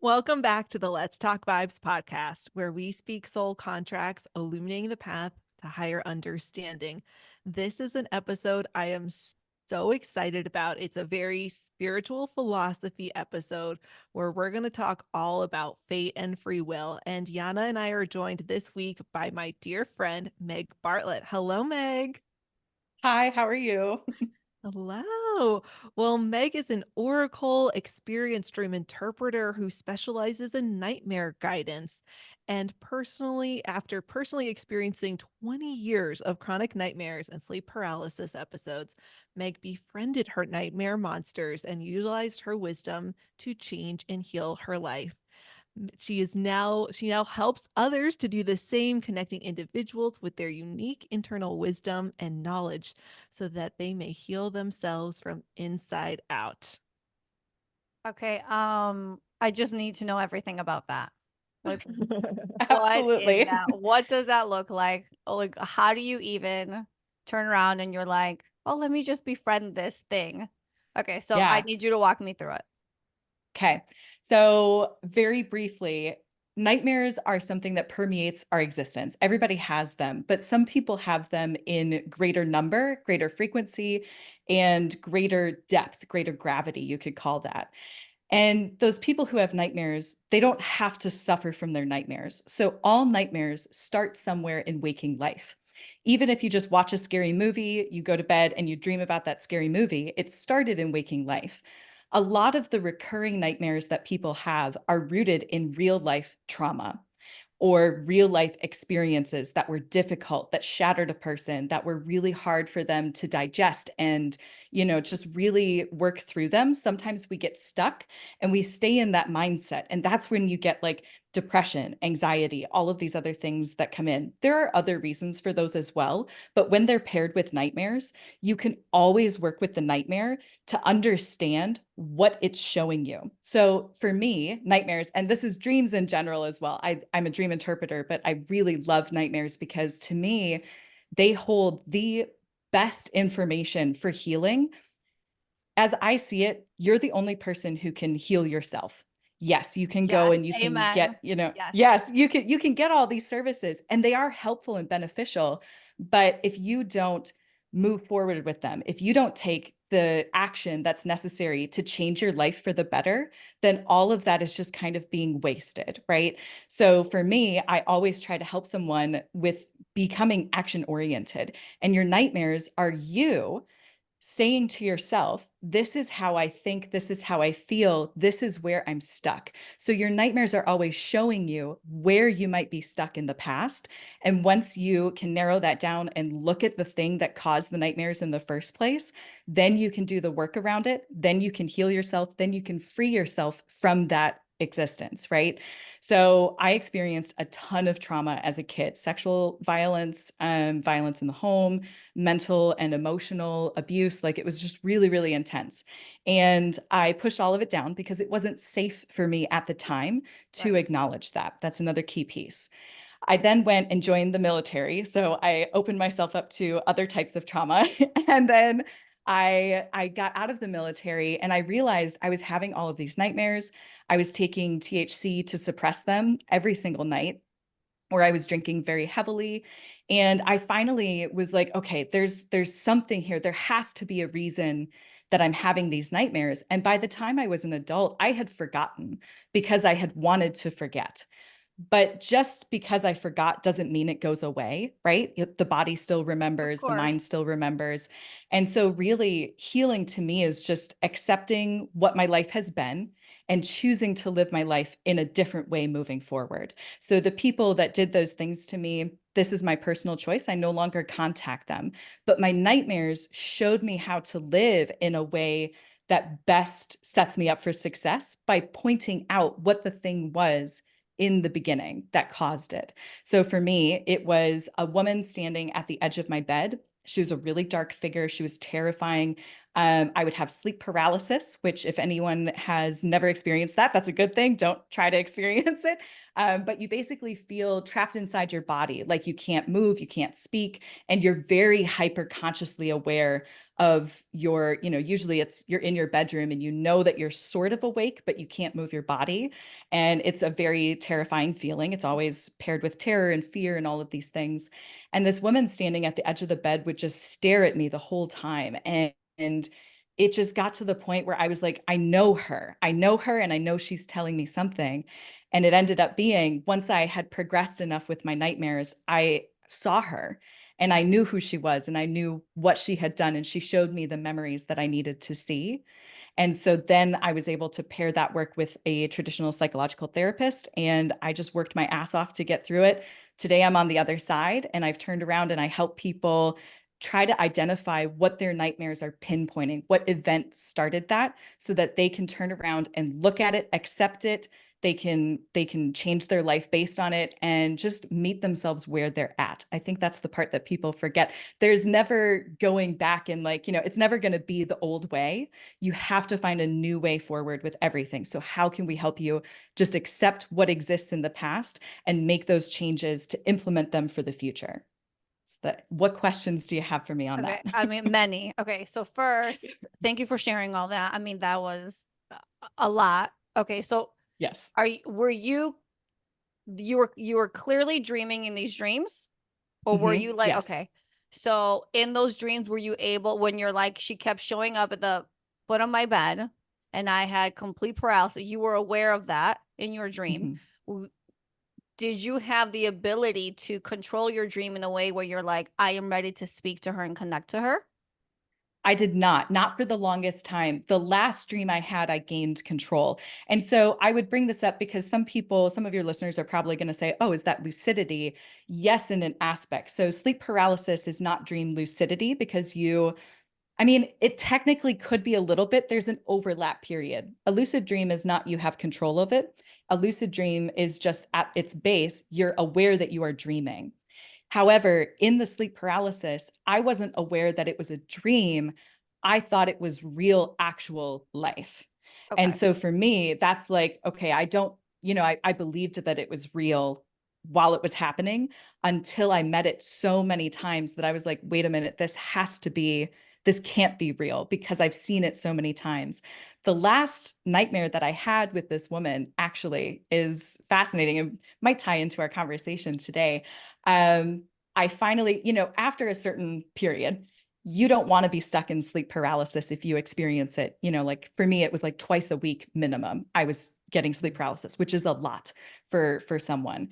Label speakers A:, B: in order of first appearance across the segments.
A: Welcome back to the Let's Talk Vibes podcast, where we speak soul contracts, illuminating the path to higher understanding. This is an episode I am so excited about. It's a very spiritual philosophy episode where we're going to talk all about fate and free will. And Yana and I are joined this week by my dear friend, Meg Bartlett. Hello, Meg.
B: Hi, how are you?
A: Hello. Well, Meg is an Oracle experienced dream interpreter who specializes in nightmare guidance. And after personally experiencing 20 years of chronic nightmares and sleep paralysis episodes, Meg befriended her nightmare monsters and utilized her wisdom to change and heal her life. She now helps others to do the same, connecting individuals with their unique internal wisdom and knowledge so that they may heal themselves from inside out.
C: Okay, I just need to know everything about that. Like, what is
B: Absolutely.
C: that? What does that look like? Like, how do you even turn around and you're like, oh, let me just befriend this thing? Okay, so I
B: Yeah.
C: need you to walk me through it.
B: Okay. So, very briefly, nightmares are something that permeates our existence. Everybody has them, but some people have them in greater number, greater frequency, and greater depth, greater gravity, you could call that. And those people who have nightmares, they don't have to suffer from their nightmares. So all nightmares start somewhere in waking life. Even if you just watch a scary movie, you go to bed and you dream about that scary movie, it started in waking life. A lot of the recurring nightmares that people have are rooted in real life trauma or real life experiences that were difficult, that shattered a person, that were really hard for them to digest and, just really work through them. Sometimes we get stuck and we stay in that mindset. And that's when you get like depression, anxiety, all of these other things that come in. There are other reasons for those as well. But when they're paired with nightmares, you can always work with the nightmare to understand what it's showing you. So for me, nightmares, and this is dreams in general as well. I'm a dream interpreter, but I really love nightmares because to me, they hold the best information for healing. As I see it, you're the only person who can heal yourself. Yes, you can go
C: Yes,
B: and you can
C: amen.
B: get,
C: Yes,
B: yes, you can get all these services and they are helpful and beneficial, but if you don't move forward with them, if you don't take the action that's necessary to change your life for the better, then all of that is just kind of being wasted, right? So for me, I always try to help someone with becoming action oriented, and your nightmares are you saying to yourself, this is how I think, this is how I feel, this is where I'm stuck. So your nightmares are always showing you where you might be stuck in the past. And once you can narrow that down and look at the thing that caused the nightmares in the first place, then you can do the work around it. Then you can heal yourself. Then you can free yourself from that existence, right? So I experienced a ton of trauma as a kid, sexual violence, violence in the home, mental and emotional abuse. Like it was just really, really intense. And I pushed all of it down because it wasn't safe for me at the time to
C: right.
B: acknowledge that. That's another key piece. I then went and joined the military. So I opened myself up to other types of trauma. And then I got out of the military and I realized I was having all of these nightmares. I was taking THC to suppress them every single night, or I was drinking very heavily. And I finally was like, okay, there's something here. There has to be a reason that I'm having these nightmares. And by the time I was an adult, I had forgotten because I had wanted to forget. But just because I forgot doesn't mean it goes away, right? The body still
C: Of
B: remembers, the mind
C: course.
B: still remembers. And so, really, healing to me is just accepting what my life has been and choosing to live my life in a different way moving forward. So, the people that did those things to me, this is my personal choice. I no longer contact them. But my nightmares showed me how to live in a way that best sets me up for success by pointing out what the thing was in the beginning that caused it. So for me, it was a woman standing at the edge of my bed. She was a really dark figure. She was terrifying. I would have sleep paralysis, which if anyone has never experienced that, that's a good thing. Don't try to experience it. But you basically feel trapped inside your body, like you can't move, you can't speak, and you're very hyper consciously aware of your, usually you're in your bedroom and you know that you're sort of awake, but you can't move your body. And it's a very terrifying feeling. It's always paired with terror and fear and all of these things. And this woman standing at the edge of the bed would just stare at me the whole time. And it just got to the point where I was like, I know her, and I know she's telling me something. And it ended up being, once I had progressed enough with my nightmares, I saw her and I knew who she was and I knew what she had done. And she showed me the memories that I needed to see. And so then I was able to pair that work with a traditional psychological therapist. And I just worked my ass off to get through it. Today, I'm on the other side and I've turned around and I help people try to identify what their nightmares are pinpointing, what event started that, so that they can turn around and look at it, accept it. They can change their life based on it and just meet themselves where they're at. I think that's the part that people forget. There's never going back and it's never going to be the old way. You have to find a new way forward with everything. So how can we help you just accept what exists in the past and make those changes to implement them for the future? So what questions do you have for me on
C: Okay,
B: that?
C: I mean, many. Okay, so first, thank you for sharing all that. I mean, that was a lot. Okay, so
B: Yes.
C: were you were clearly dreaming in these dreams? Or were you like,
B: Yes.
C: okay, so in those dreams, were you able, when you're like, she kept showing up at the foot of my bed and I had complete paralysis, you were aware of that in your dream. Did you have the ability to control your dream in a way where you're like, I am ready to speak to her and connect to her?
B: I did not for the longest time. The last dream I had, I gained control. And so I would bring this up because some of your listeners are probably going to say, oh, is that lucidity? Yes, in an aspect. So sleep paralysis is not dream lucidity because it technically could be a little bit. There's an overlap period. A lucid dream is not you have control of it. A lucid dream is just at its base, you're aware that you are dreaming. However, in the sleep paralysis, I wasn't aware that it was a dream. I thought it was real, actual life. And
C: Okay.
B: so for me, that's like, okay, I believed that it was real while it was happening until I met it so many times that I was like, wait a minute, this can't be real because I've seen it so many times. The last nightmare that I had with this woman actually is fascinating and might tie into our conversation today. I finally, after a certain period, you don't want to be stuck in sleep paralysis if you experience it. Like for me, it was like twice a week minimum. I was getting sleep paralysis, which is a lot for someone.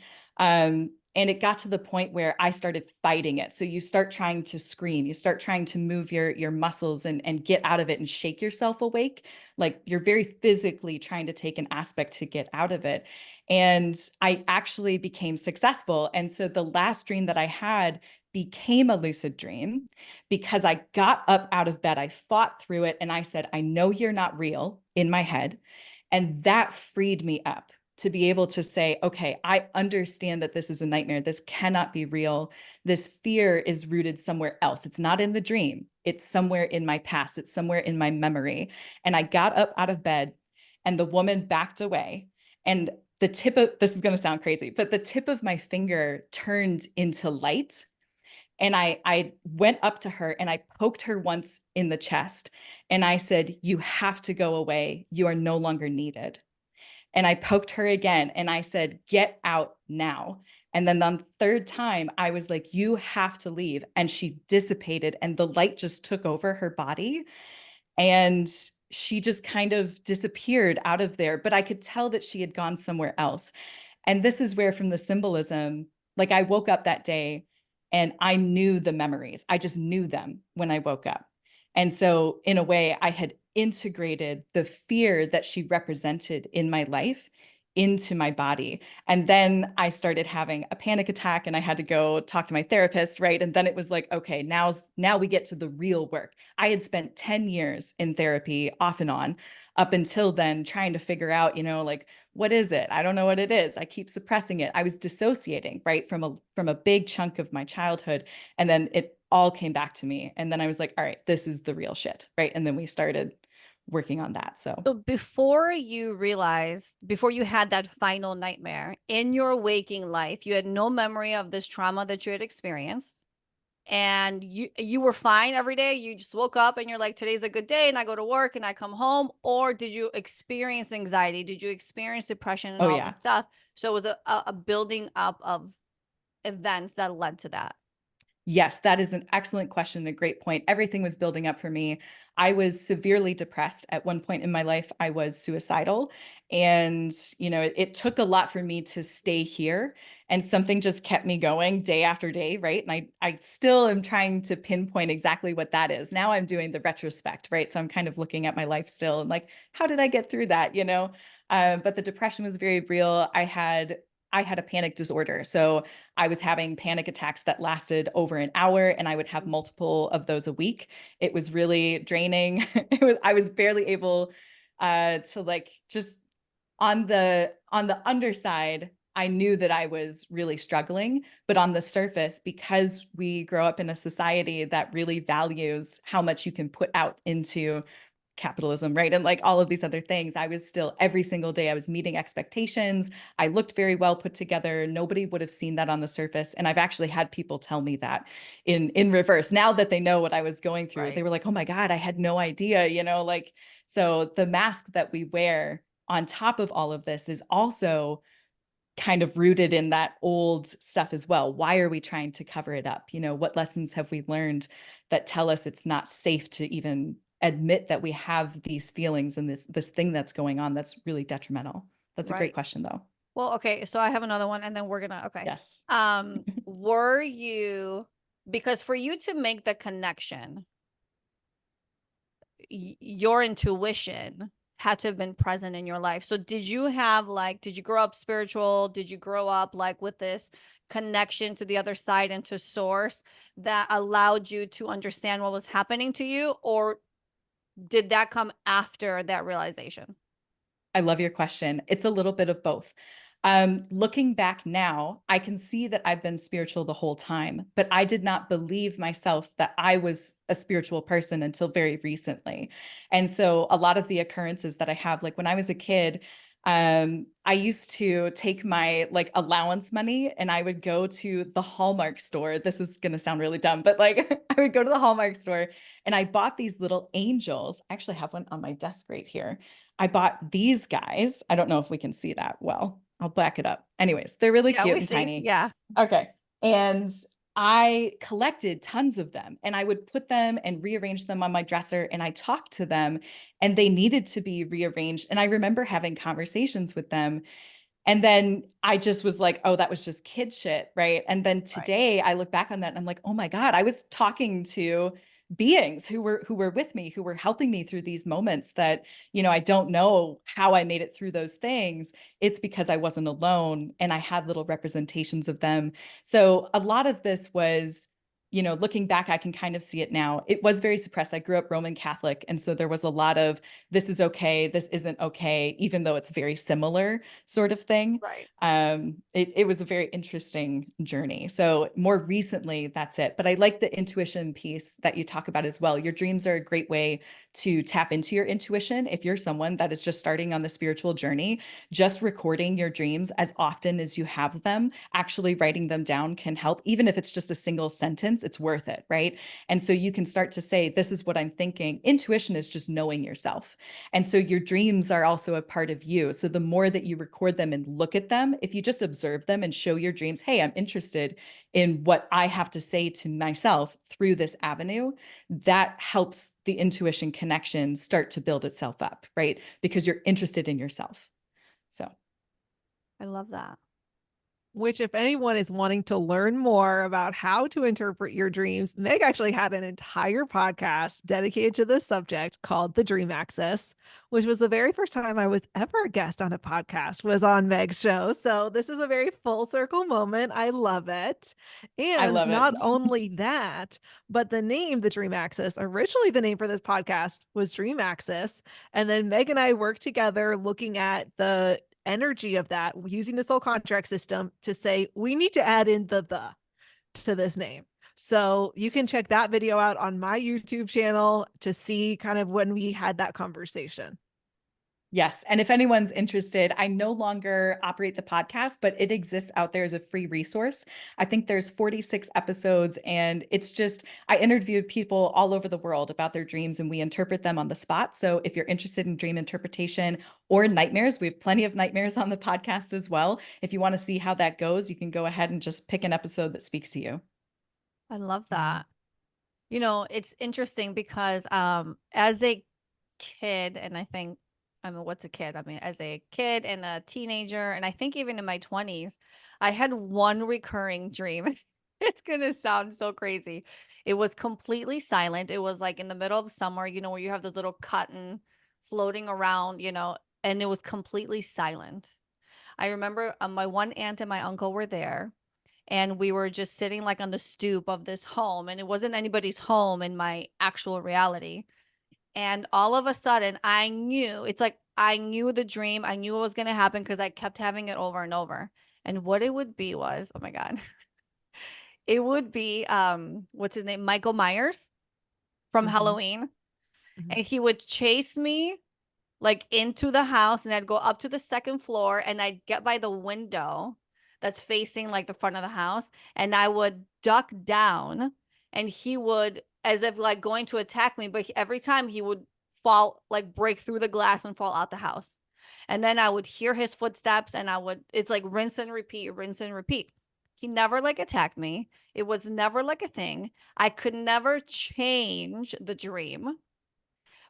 B: And it got to the point where I started fighting it. So you start trying to scream, you start trying to move your muscles and get out of it and shake yourself awake. Like you're very physically trying to take an aspect to get out of it. And I actually became successful. And so the last dream that I had became a lucid dream because I got up out of bed, I fought through it, and I said, I know you're not real in my head. And that freed me up to be able to say, okay, I understand that this is a nightmare. This cannot be real. This fear is rooted somewhere else. It's not in the dream. It's somewhere in my past. It's somewhere in my memory. And I got up out of bed and the woman backed away. And this is going to sound crazy, but the tip of my finger turned into light. And I went up to her and I poked her once in the chest. And I said, you have to go away. You are no longer needed. And I poked her again and I said, get out now. And then on the third time, I was like, you have to leave. And she dissipated and the light just took over her body. And she just kind of disappeared out of there. But I could tell that she had gone somewhere else. And this is where, from the symbolism, like I woke up that day and I knew the memories. I just knew them when I woke up. And so, in a way, I had integrated the fear that she represented in my life into my body. And then I started having a panic attack and I had to go talk to my therapist, right? And then it was like, okay, now we get to the real work. I had spent 10 years in therapy off and on up until then trying to figure out, like, what is it? I don't know what it is. I keep suppressing it. I was dissociating, right, from a big chunk of my childhood. And then all came back to me. And then I was like, all right, this is the real shit. Right. And then we started working on that. So
C: before you realized, before you had that final nightmare in your waking life, you had no memory of this trauma that you had experienced. And you were fine every day. You just woke up and you're like, today's a good day, and I go to work and I come home. Or did you experience anxiety? Did you experience depression and
B: oh
C: all
B: yeah.
C: this stuff? So it was a building up of events that led to that.
B: Yes, that is an excellent question, a great point. Everything was building up for me. I was severely depressed at one point in my life. I was suicidal. And, it took a lot for me to stay here. And something just kept me going day after day, right? And I still am trying to pinpoint exactly what that is. Now I'm doing the retrospect, right? So I'm kind of looking at my life still and like, how did I get through that, But the depression was very real. I had a panic disorder. So I was having panic attacks that lasted over an hour, and I would have multiple of those a week. It was really draining. I was barely able to like just on the underside, I knew that I was really struggling, but on the surface, because we grow up in a society that really values how much you can put out into capitalism, right? And like all of these other things, I was still every single day, I was meeting expectations. I looked very well put together. Nobody would have seen that on the surface. And I've actually had people tell me that in reverse. Now that they know what I was going through, they were like, oh my God, I had no idea, like, so the mask that we wear on top of all of this is also kind of rooted in that old stuff as well. Why are we trying to cover it up? What lessons have we learned that tell us it's not safe to even admit that we have these feelings and this thing that's going on that's really detrimental? That's a great question though.
C: Well, okay, so I have another one, and then we're gonna okay.
B: Yes.
C: Were you, because for you to make the connection, your intuition had to have been present in your life. So did you grow up spiritual? Did you grow up like with this connection to the other side and to source that allowed you to understand what was happening to you? Or did that come after that realization?
B: I love your question. It's a little bit of both. Looking back now, I can see that I've been spiritual the whole time, but I did not believe myself that I was a spiritual person until very recently. And so a lot of the occurrences that I have, like when I was a kid, I used to take my like allowance money and I would go to the Hallmark store. This is going to sound really dumb, but like I would go to the Hallmark store and I bought these little angels. I actually have one on my desk right here. I bought these guys. I don't know if we can see that well. I'll back it up. Anyways, they're really cute and tiny.
C: Yeah.
B: Okay. And I collected tons of them and I would put them and rearrange them on my dresser and I talked to them and they needed to be rearranged. And I remember having conversations with them. And then I just was like, oh, that was just kid shit. Right. And then today I look back on that and I'm like, oh my God, I was talking to beings who were with me, who were helping me through these moments that, I don't know how I made it through those things. It's because I wasn't alone and I had little representations of them. So a lot of this was, looking back, I can kind of see it now. It was very suppressed. I grew up Roman Catholic. And so there was a lot of this is okay, this isn't okay, even though it's very similar sort of thing.
C: Right.
B: It was a very interesting journey. So more recently, that's it. But I like the intuition piece that you talk about as well. Your dreams are a great way to tap into your intuition. If you're someone that is just starting on the spiritual journey, just recording your dreams as often as you have them, actually writing them down can help. Even if it's just a single sentence, it's worth it, right? And so you can start to say, this is what I'm thinking. Intuition is just knowing yourself. And so your dreams are also a part of you. So the more that you record them and look at them, if you just observe them and show your dreams, hey, I'm interested in what I have to say to myself through this avenue, that helps the intuition connection start to build itself up, right? Because you're interested in yourself. So
C: I love that.
A: Which, if anyone is wanting to learn more about how to interpret your dreams, Meg actually had an entire podcast dedicated to this subject called The Dream Axis, which was the very first time I was ever a guest on a podcast was on Meg's show. So this is a very full circle moment. I love it. And not only that, but the name, The Dream Axis, originally the name for this podcast was Dream Axis. And then Meg and I worked together looking at the energy of that, using the soul contract system to say we need to add in the to this name. So you can check that video out on my YouTube channel to see kind of when we had that conversation.
B: Yes. And if anyone's interested, I no longer operate the podcast, but it exists out there as a free resource. I think there's 46 episodes, and it's just, I interviewed people all over the world about their dreams and we interpret them on the spot. So if you're interested in dream interpretation or nightmares, we have plenty of nightmares on the podcast as well. If you want to see how that goes, you can go ahead and just pick an episode that speaks to you.
C: I love that. You know, it's interesting because as a kid, and I mean, what's a kid? I mean, as a kid and a teenager, and I think even in my 20s, I had one recurring dream. It's gonna sound so crazy. It was completely silent. It was like in the middle of summer, you know, where you have this little cotton floating around, you know, and it was completely silent. I remember my one aunt and my uncle were there, and we were just sitting like on the stoop of this home, and it wasn't anybody's home in my actual reality. And all of a sudden, I knew, it's like I knew the dream. I knew what was going to happen because I kept having it over and over. And what it would be was, oh my God, it would be, what's his name? Michael Myers from Halloween. And he would chase me like into the house, and I'd go up to the second floor, and I'd get by the window that's facing like the front of the house, and I would duck down, and he would, as if like going to attack me, but every time he would fall, like break through the glass and fall out the house. And then I would hear his footsteps, and it's like rinse and repeat, rinse and repeat. He never like attacked me. It was never like a thing. I could never change the dream,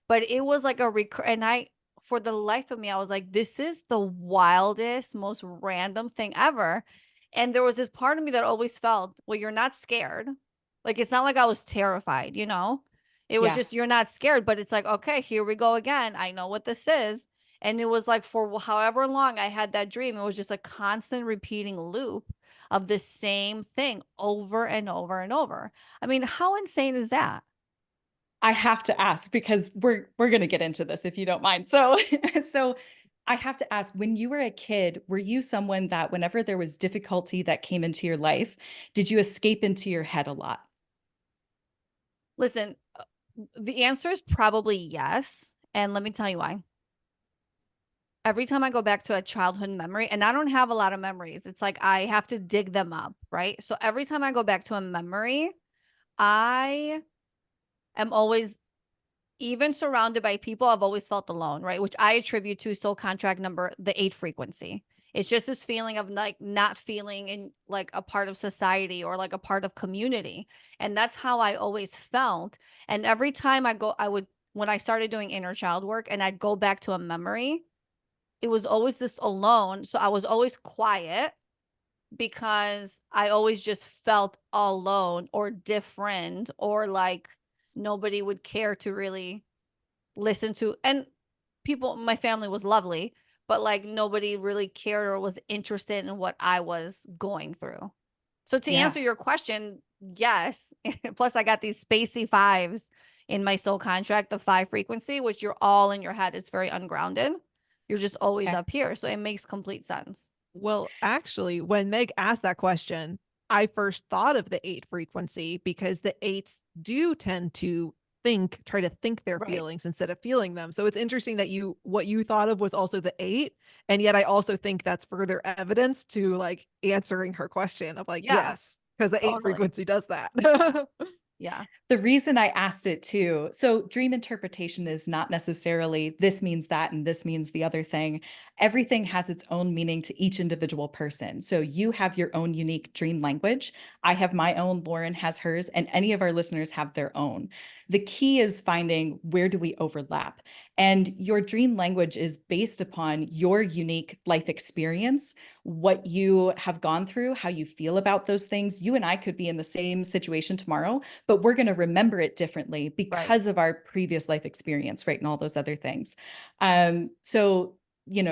C: but it was like and for the life of me, I was like, this is the wildest, most random thing ever. And there was this part of me that always felt, well, you're not scared. Like, it's not like I was terrified, you know? It was
B: Yeah.
C: just, you're not scared, but it's like, okay, here we go again. I know what this is. And it was like, for however long I had that dream, it was just a constant repeating loop of the same thing over and over and over. I mean, how insane is that?
B: I have to ask because we're going to get into this if you don't mind. So so I have to ask, when you were a kid, were you someone that whenever there was difficulty that came into your life, did you escape into your head a lot?
C: Listen, the answer is probably yes. And let me tell you why. Every time I go back to a childhood memory, and I don't have a lot of memories, it's like I have to dig them up, right? So every time I go back to a memory, I am always, even surrounded by people, I've always felt alone, right? Which I attribute to soul contract number, the 8 frequency. It's just this feeling of like not feeling in like a part of society or like a part of community. And that's how I always felt. And every time when I started doing inner child work and I'd go back to a memory, it was always this alone. So I was always quiet because I always just felt alone or different, or like nobody would care to really listen to. And people, my family was lovely, but like nobody really cared or was interested in what I was going through. So to
B: Yeah.
C: answer your question, yes. Plus I got these spacey fives in my soul contract, the 5 frequency, which you're all in your head. It's very ungrounded. You're just always
B: Okay.
C: up here. So it makes complete sense.
A: Well, actually, when Meg asked that question, I first thought of the 8 frequency because the 8s do tend to try to think their
C: Right.
A: feelings instead of feeling them. So it's interesting that what you thought of was also the 8. And yet I also think that's further evidence to like answering her question of like,
C: Yeah,
A: yes, because the 8
C: totally.
A: frequency does that.
C: Yeah.
B: The reason I asked it too, so dream interpretation is not necessarily this means that and this means the other thing. Everything has its own meaning to each individual person. So you have your own unique dream language. I have my own, Lauren has hers, and any of our listeners have their own. The key is finding where do we overlap? And your dream language is based upon your unique life experience, what you have gone through, how you feel about those things. You and I could be in the same situation tomorrow, but we're going to remember it differently because of our previous life experience, right? And all those other things. So,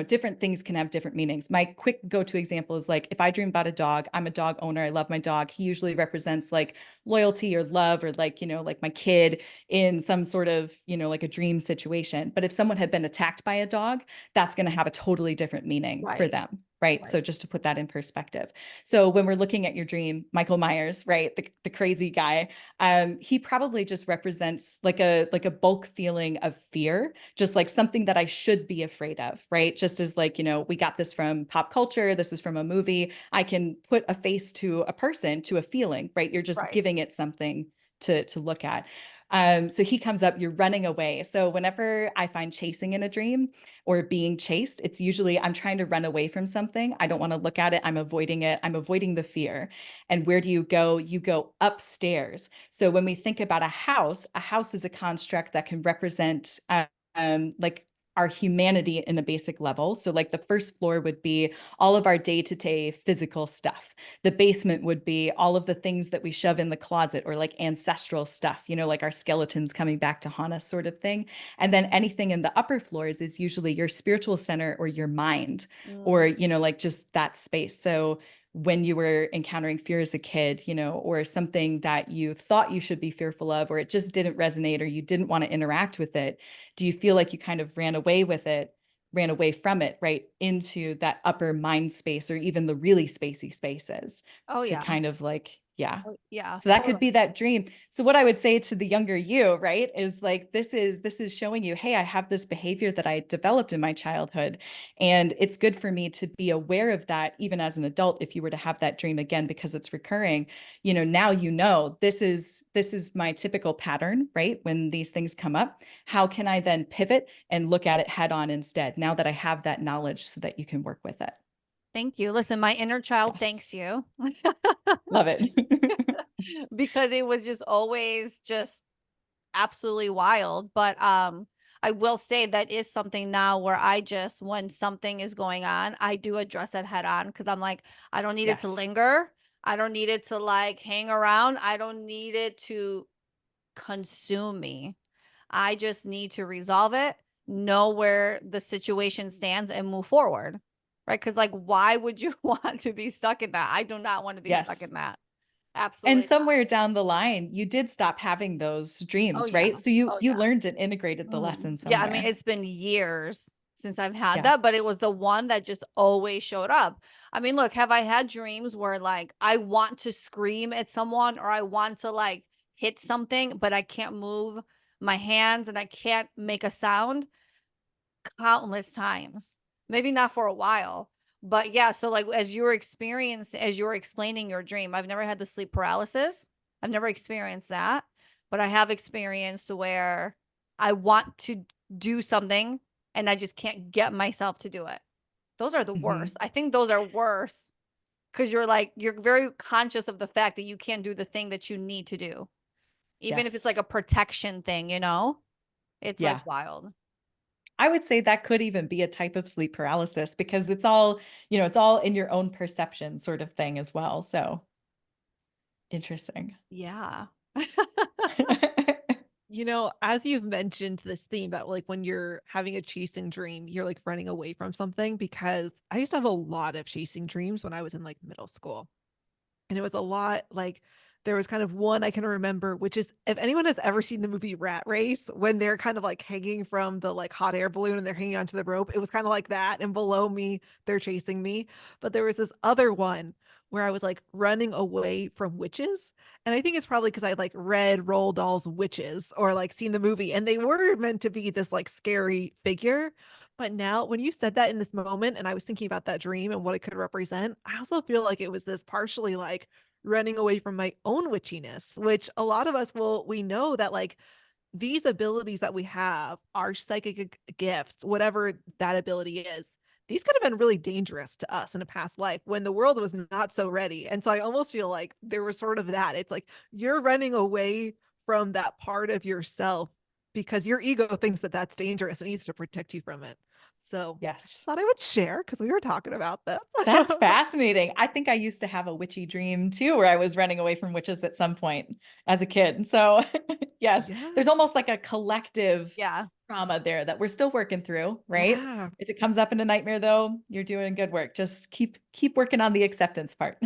B: different things can have different meanings. My quick go-to example is like, if I dream about a dog, I'm a dog owner. I love my dog. He usually represents like loyalty or love or like, like my kid in some sort of, like a dream situation. But if someone had been attacked by a dog, that's going to have a totally different meaning for them. right?
A: Right.
B: So just to put that in perspective. So when we're looking at your dream, Michael Myers, right? The crazy guy, he probably just represents like a bulk feeling of fear, just like something that I should be afraid of, right? Just as like, we got this from pop culture, this is from a movie. I can put a face to a person, to a feeling, right? You're just
C: Right.
B: giving it something to look at. So he comes up, you're running away. So whenever I find chasing in a dream or being chased, it's usually I'm trying to run away from something. I don't want to look at it. I'm avoiding it. I'm avoiding the fear. And where do you go? You go upstairs. So when we think about a house is a construct that can represent like our humanity in a basic level. So like the first floor would be all of our day-to-day physical stuff. The basement would be all of the things that we shove in the closet or like ancestral stuff, like our skeletons coming back to haunt us sort of thing. And then anything in the upper floors is usually your spiritual center or your mind or, like just that space. So when you were encountering fear as a kid, or something that you thought you should be fearful of, or it just didn't resonate, or you didn't want to interact with it, do you feel like you kind of ran away from it, right, into that upper mind space or even the really spacey spaces
C: Oh
B: to
C: yeah.
B: kind of like, yeah.
C: Oh, yeah.
B: So that could be
C: Totally.
B: that dream. So what I would say to the younger you, right, is like this is showing you, hey, I have this behavior that I developed in my childhood, and it's good for me to be aware of that even as an adult if you were to have that dream again because it's recurring. Now this is my typical pattern, right? When these things come up, how can I then pivot and look at it head on instead now that I have that knowledge so that you can work with it?
C: Thank you. Listen, my inner child thanks
B: Yes.
C: you.
B: Love it.
C: Because it was just always just absolutely wild. But I will say that is something now where I just, when something is going on, I do address it head on because I'm like, I don't need it to
B: Yes.
C: linger. I don't need it to like hang around. I don't need it to consume me. I just need to resolve it, know where the situation stands, and move forward. Right. Because, like, why would you want to be stuck in that? I do not want to be stuck in
B: Yes.
C: that.
B: And
C: Absolutely not.
B: somewhere down the line, you did stop having those
C: Oh,
B: dreams,
C: yeah.
B: right? So you
C: Oh,
B: you
C: yeah.
B: learned and integrated the
C: Mhm.
B: lesson
C: Yeah, I mean,
B: somewhere.
C: it's been years since I've had
B: Yeah.
C: that, but it was the one that just always showed up. I mean, look, have I had dreams where like I want to scream at someone or I want to like hit something, but I can't move my hands and I can't make a sound? Countless times. Maybe not for a while. But yeah, so like as you're explaining your dream, I've never had the sleep paralysis. I've never experienced that, but I have experienced where I want to do something and I just can't get myself to do it. Those are the
B: Mhm.
C: worst. I think those are worse because you're very conscious of the fact that you can't do the thing that you need to do. Even if it's like
B: Yes.
C: a protection thing, it's like
B: Yeah.
C: wild.
B: I would say that could even be a type of sleep paralysis because it's all in your own perception sort of thing as well. So interesting.
C: Yeah.
A: As you've mentioned this theme that like when you're having a chasing dream, you're like running away from something because I used to have a lot of chasing dreams when I was in like middle school. And it was a lot like there was kind of one I can remember, which is if anyone has ever seen the movie Rat Race, when they're kind of like hanging from the like hot air balloon and they're hanging onto the rope, it was kind of like that. And below me, they're chasing me. But there was this other one where I was like running away from witches. And I think it's probably because I like read Roald Dahl's Witches or like seen the movie and they were meant to be this like scary figure. But now, when you said that in this moment, and I was thinking about that dream and what it could represent, I also feel like it was this partially like running away from my own witchiness, which a lot of us we know that like these abilities that we have, our psychic gifts, whatever that ability is, these could have been really dangerous to us in a past life when the world was not so ready. And so I almost feel like there was sort of that. It's like you're running away from that part of yourself because your ego thinks that that's dangerous and needs to protect you from it. So I just
B: Yes.
A: thought I would share because we were talking about this.
B: That's fascinating. I think I used to have a witchy dream too, where I was running away from witches at some point as a kid. So, yes,
A: Yeah.
B: there's almost like a collective
C: Yeah.
B: trauma there that we're still working through, right?
A: Yeah.
B: If it comes up in a nightmare though, you're doing good work. Just keep working on the acceptance part.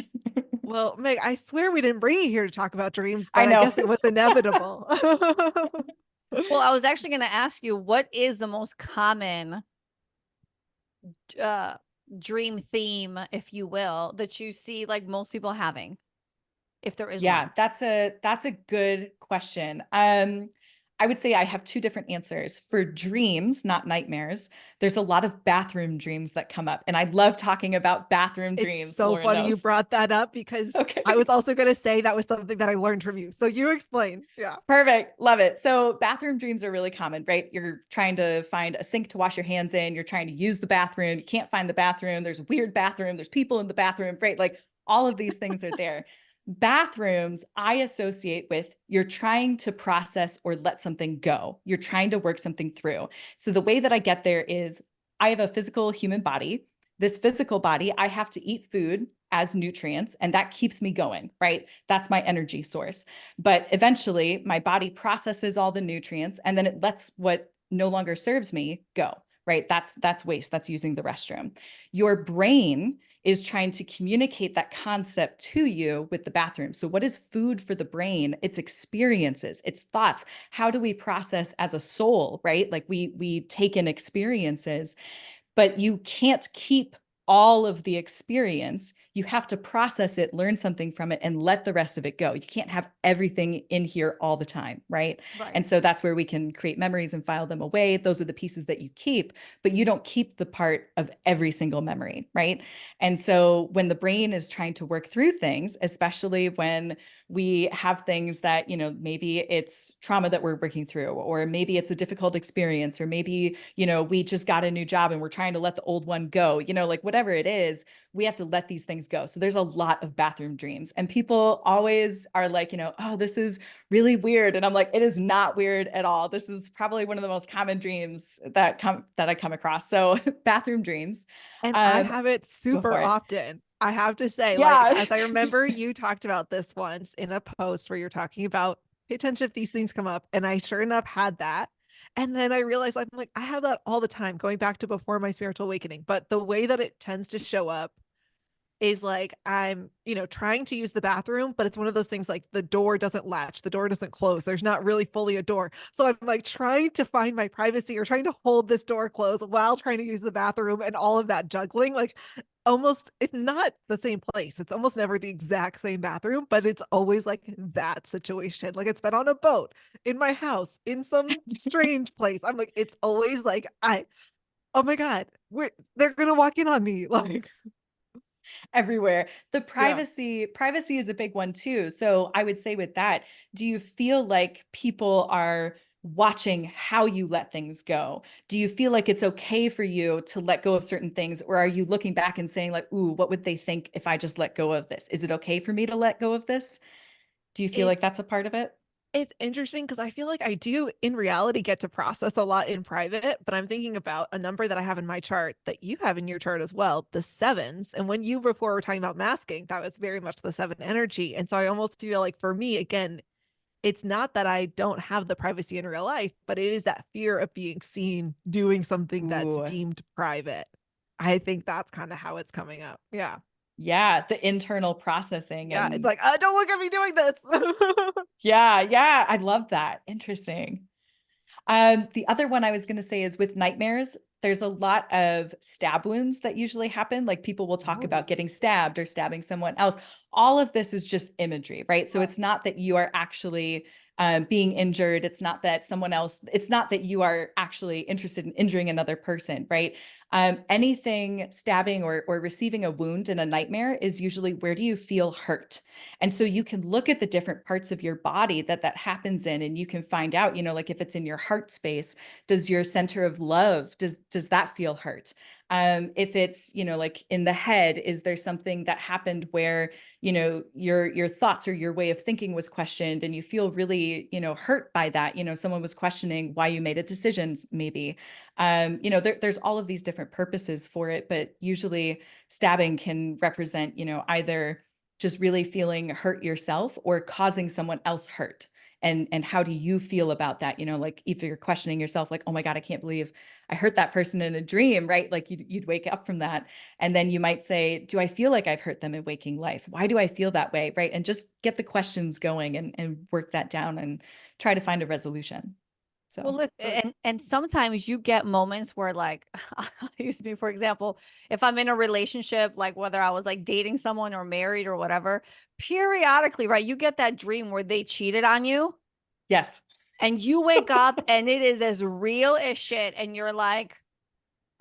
A: Well, Meg, I swear we didn't bring you here to talk about dreams,
B: I
A: but I
B: know.
A: guess it was inevitable.
C: Well, I was actually going to ask you, what is the most common uh dream theme, if you will, that you see like most people having, if there is
B: Yeah,
C: one?
B: that's a good question. I would say I have two different answers. For dreams, not nightmares, there's a lot of bathroom dreams that come up. And I love talking about bathroom
A: It's
B: dreams,
A: so
B: Lauren
A: funny you
B: knows.
A: brought that up because I
B: Okay.
A: was also going to say that was something that I learned from you. So you explain. Yeah.
B: Perfect. Love it. So bathroom dreams are really common, right? You're trying to find a sink to wash your hands in. You're trying to use the bathroom. You can't find the bathroom. There's a weird bathroom. There's people in the bathroom, right? Like all of these things are there. Bathrooms, I associate with you're trying to process or let something go. You're trying to work something through. So the way that I get there is I have a physical human body. This physical body, I have to eat food as nutrients, and that keeps me going, right? That's my energy source. But eventually, my body processes all the nutrients and then it lets what no longer serves me go, right? That's waste. That's using the restroom. Your brain is trying to communicate that concept to you with the bathroom. So what is food for the brain? It's experiences, it's thoughts. How do we process as a soul, right? Like we take in experiences, but you can't keep all of the experience. You have to process it, learn something from it, and let the rest of it go. You can't have everything in here all the time, right?
C: Right.
B: And so that's where we can create memories and file them away. Those are the pieces that you keep, but you don't keep the part of every single memory, right? And so when the brain is trying to work through things, especially when we have things that, maybe it's trauma that we're working through, or maybe it's a difficult experience, or maybe, we just got a new job and we're trying to let the old one go, like whatever it is, we have to let these things go. So there's a lot of bathroom dreams, and people always are like, oh, this is really weird. And I'm like, it is not weird at all. This is probably one of the most common dreams that I come across. So bathroom dreams.
A: And I have it
B: Go
A: super
B: for it.
A: often. I have to say, like,
B: Yeah.
A: as I remember, you talked about this once in a post where you're talking about pay attention if these things come up. And I sure enough had that. And then I realized I'm like, I have that all the time going back to before my spiritual awakening. But the way that it tends to show up is like I'm, trying to use the bathroom, but it's one of those things like the door doesn't latch, the door doesn't close. There's not really fully a door. So I'm like trying to find my privacy or trying to hold this door closed while trying to use the bathroom and all of that juggling. Like almost, it's not the same place. It's almost never the exact same bathroom, but it's always like that situation. Like it's been on a boat, in my house, in some strange place. I'm like, it's always like, oh my God, they're going to walk in on me. Like,
B: Everywhere. The
A: yeah.
B: privacy is a big one too. So I would say with that, do you feel like people are watching how you let things go? Do you feel like it's okay for you to let go of certain things? Or are you looking back and saying like, ooh, what would they think if I just let go of this? Is it okay for me to let go of this? Do you feel like
A: It's
B: that's a part of it?
A: It's interesting because I feel like I do in reality get to process a lot in private, but I'm thinking about a number that I have in my chart that you have in your chart as well, the sevens. And when you before were talking about masking, that was very much the seven energy. And so I almost feel like for me, again, it's not that I don't have the privacy in real life, but it is that fear of being seen doing something that's
B: Ooh,
A: deemed private. I think that's kind of how it's coming up. Yeah.
B: yeah, the internal processing.
A: Yeah. It's
B: And
A: like, don't look at me doing this.
B: yeah, I love that. Interesting. The other one I was going to say is with nightmares, there's a lot of stab wounds that usually happen. Like people will talk about
A: Oh,
B: getting stabbed or stabbing someone else. All of this is just imagery, right? So
A: right.
B: it's not that you are actually being injured. It's not that you are actually interested in injuring another person, right? Anything stabbing or receiving a wound in a nightmare is usually where do you feel hurt? And so you can look at the different parts of your body that happens in, and you can find out, like if it's in your heart space, does your center of love, does that feel hurt? If it's, like in the head, is there something that happened where, your thoughts or your way of thinking was questioned and you feel really, hurt by that? Someone was questioning why you made a decision, maybe. There's all of these different purposes for it, but usually stabbing can represent, either just really feeling hurt yourself or causing someone else hurt. And how do you feel about that? Like if you're questioning yourself, like, oh my God, I can't believe I hurt that person in a dream, right? Like you'd wake up from that. And then you might say, do I feel like I've hurt them in waking life? Why do I feel that way? Right. And just get the questions going and work that down and try to find a resolution. So
C: Well, look, and sometimes you get moments where, like, used to be, for example, if I'm in a relationship, like whether I was like dating someone or married or whatever, periodically, right, you get that dream where they cheated on you,
B: yes,
C: and you wake up and it is as real as shit, and you're like,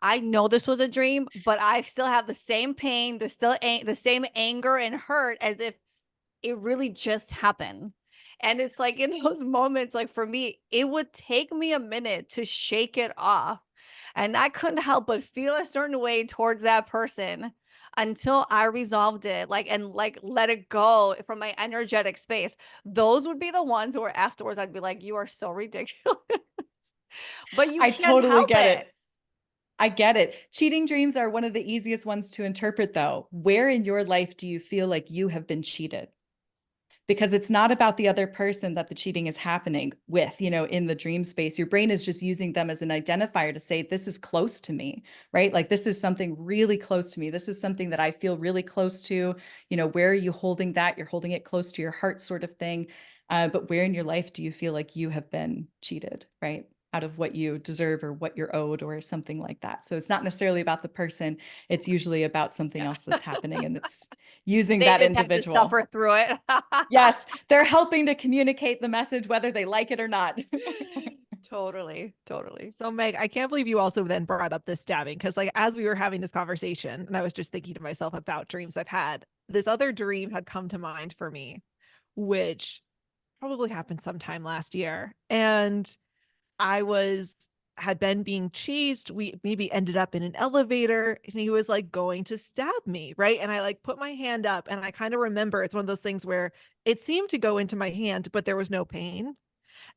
C: I know this was a dream, but I still have the same pain, the same anger and hurt as if it really just happened. And it's like in those moments, like for me, it would take me a minute to shake it off. And I couldn't help but feel a certain way towards that person until I resolved it, like, and like let it go from my energetic space. Those would be the ones where afterwards I'd be like, you are so ridiculous. But you
B: I
C: can't
B: totally
C: help
B: get
C: it.
B: it. I get it. Cheating dreams are one of the easiest ones to interpret, though. Where in your life do you feel like you have been cheated? Because it's not about the other person that the cheating is happening with, in the dream space. Your brain is just using them as an identifier to say, this is close to me, right? Like, this is something really close to me. This is something that I feel really close to. Where are you holding that? You're holding it close to your heart, sort of thing. But where in your life do you feel like you have been cheated, right? Out of what you deserve or what you're owed or something like that. So it's not necessarily about the person. It's usually about something else that's happening, and it's using
C: They
B: that
C: just have to
B: individual.
C: suffer through it.
B: Yes, they're helping to communicate the message, whether they like it or not.
C: Totally, totally.
A: So Meg, I can't believe you also then brought up this stabbing, because like as we were having this conversation and I was just thinking to myself about dreams I've had, this other dream had come to mind for me, which probably happened sometime last year. And I had been being chased. We maybe ended up in an elevator and he was like going to stab me, right? And I like put my hand up and I kind of remember it's one of those things where it seemed to go into my hand, but there was no pain.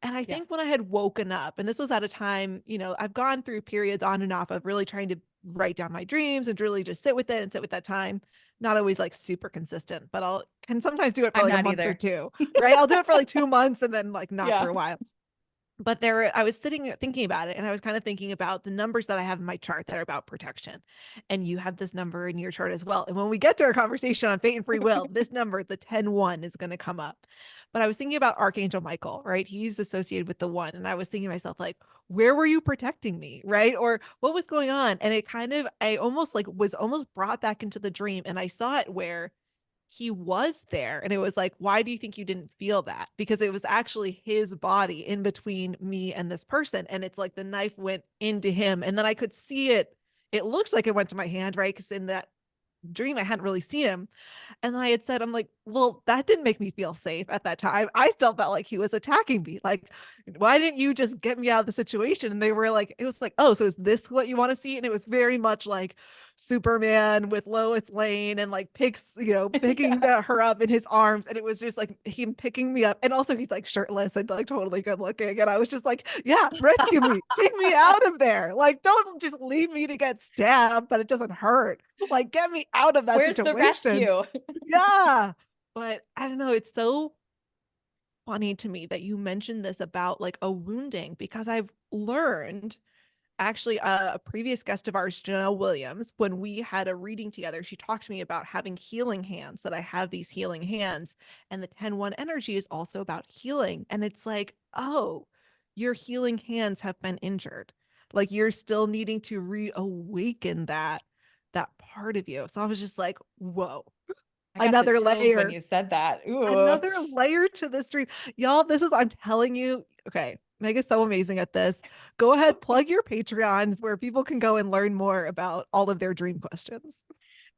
A: And I
B: Yes.
A: think when I had woken up, and this was at a time, I've gone through periods on and off of really trying to write down my dreams and really just sit with it and sit with that time. Not always like super consistent, but I'll can sometimes do it for
B: I'm
A: like a
B: not
A: month or
B: either.
A: two, right? I'll do it for like 2 months and then like not for
B: Yeah.
A: a while. But I was sitting thinking about it, and I was kind of thinking about the numbers that I have in my chart that are about protection. And you have this number in your chart as well. And when we get to our conversation on fate and free will, this number, the 10-1, is going to come up. But I was thinking about Archangel Michael, right? He's associated with the one. And I was thinking to myself, like, where were you protecting me? Right. Or what was going on? And I almost like was almost brought back into the dream. And I saw it where he was there, and it was like, why do you think you didn't feel that? Because it was actually his body in between me and this person, and it's like the knife went into him, and then I could see it looked like it went to my hand, right? Because in that dream I hadn't really seen him. And I had said, I'm like, well, that didn't make me feel safe at that time. I still felt like he was attacking me. Like, why didn't you just get me out of the situation? And they were like, it was like, oh, so is this what you want to see? And it was very much like Superman with Lois Lane and like picking her up in his arms. And it was just like him picking me up. And also he's like shirtless and like totally good looking. And I was just like, yeah, rescue me, take me out of there. Like, don't just leave me to get stabbed, but it doesn't hurt. Like, get me out of that
B: Where's the
A: situation.
B: rescue?
A: Yeah. But I don't know. It's so funny to me that you mentioned this about like a wounding, because I've learned actually a previous guest of ours, Janelle Williams, when we had a reading together, she talked to me about having healing hands, that I have these healing hands. And the 10-1 energy is also about healing. And it's like, oh, your healing hands have been injured. Like you're still needing to reawaken that part of you. So I was just like, whoa,
B: I got the
A: another
B: chills when
A: layer,
B: you said that. Ooh.
A: another layer to this dream. Y'all, I'm telling you, okay, Meg is so amazing at this. Go ahead, plug your Patreons where people can go and learn more about all of their dream questions.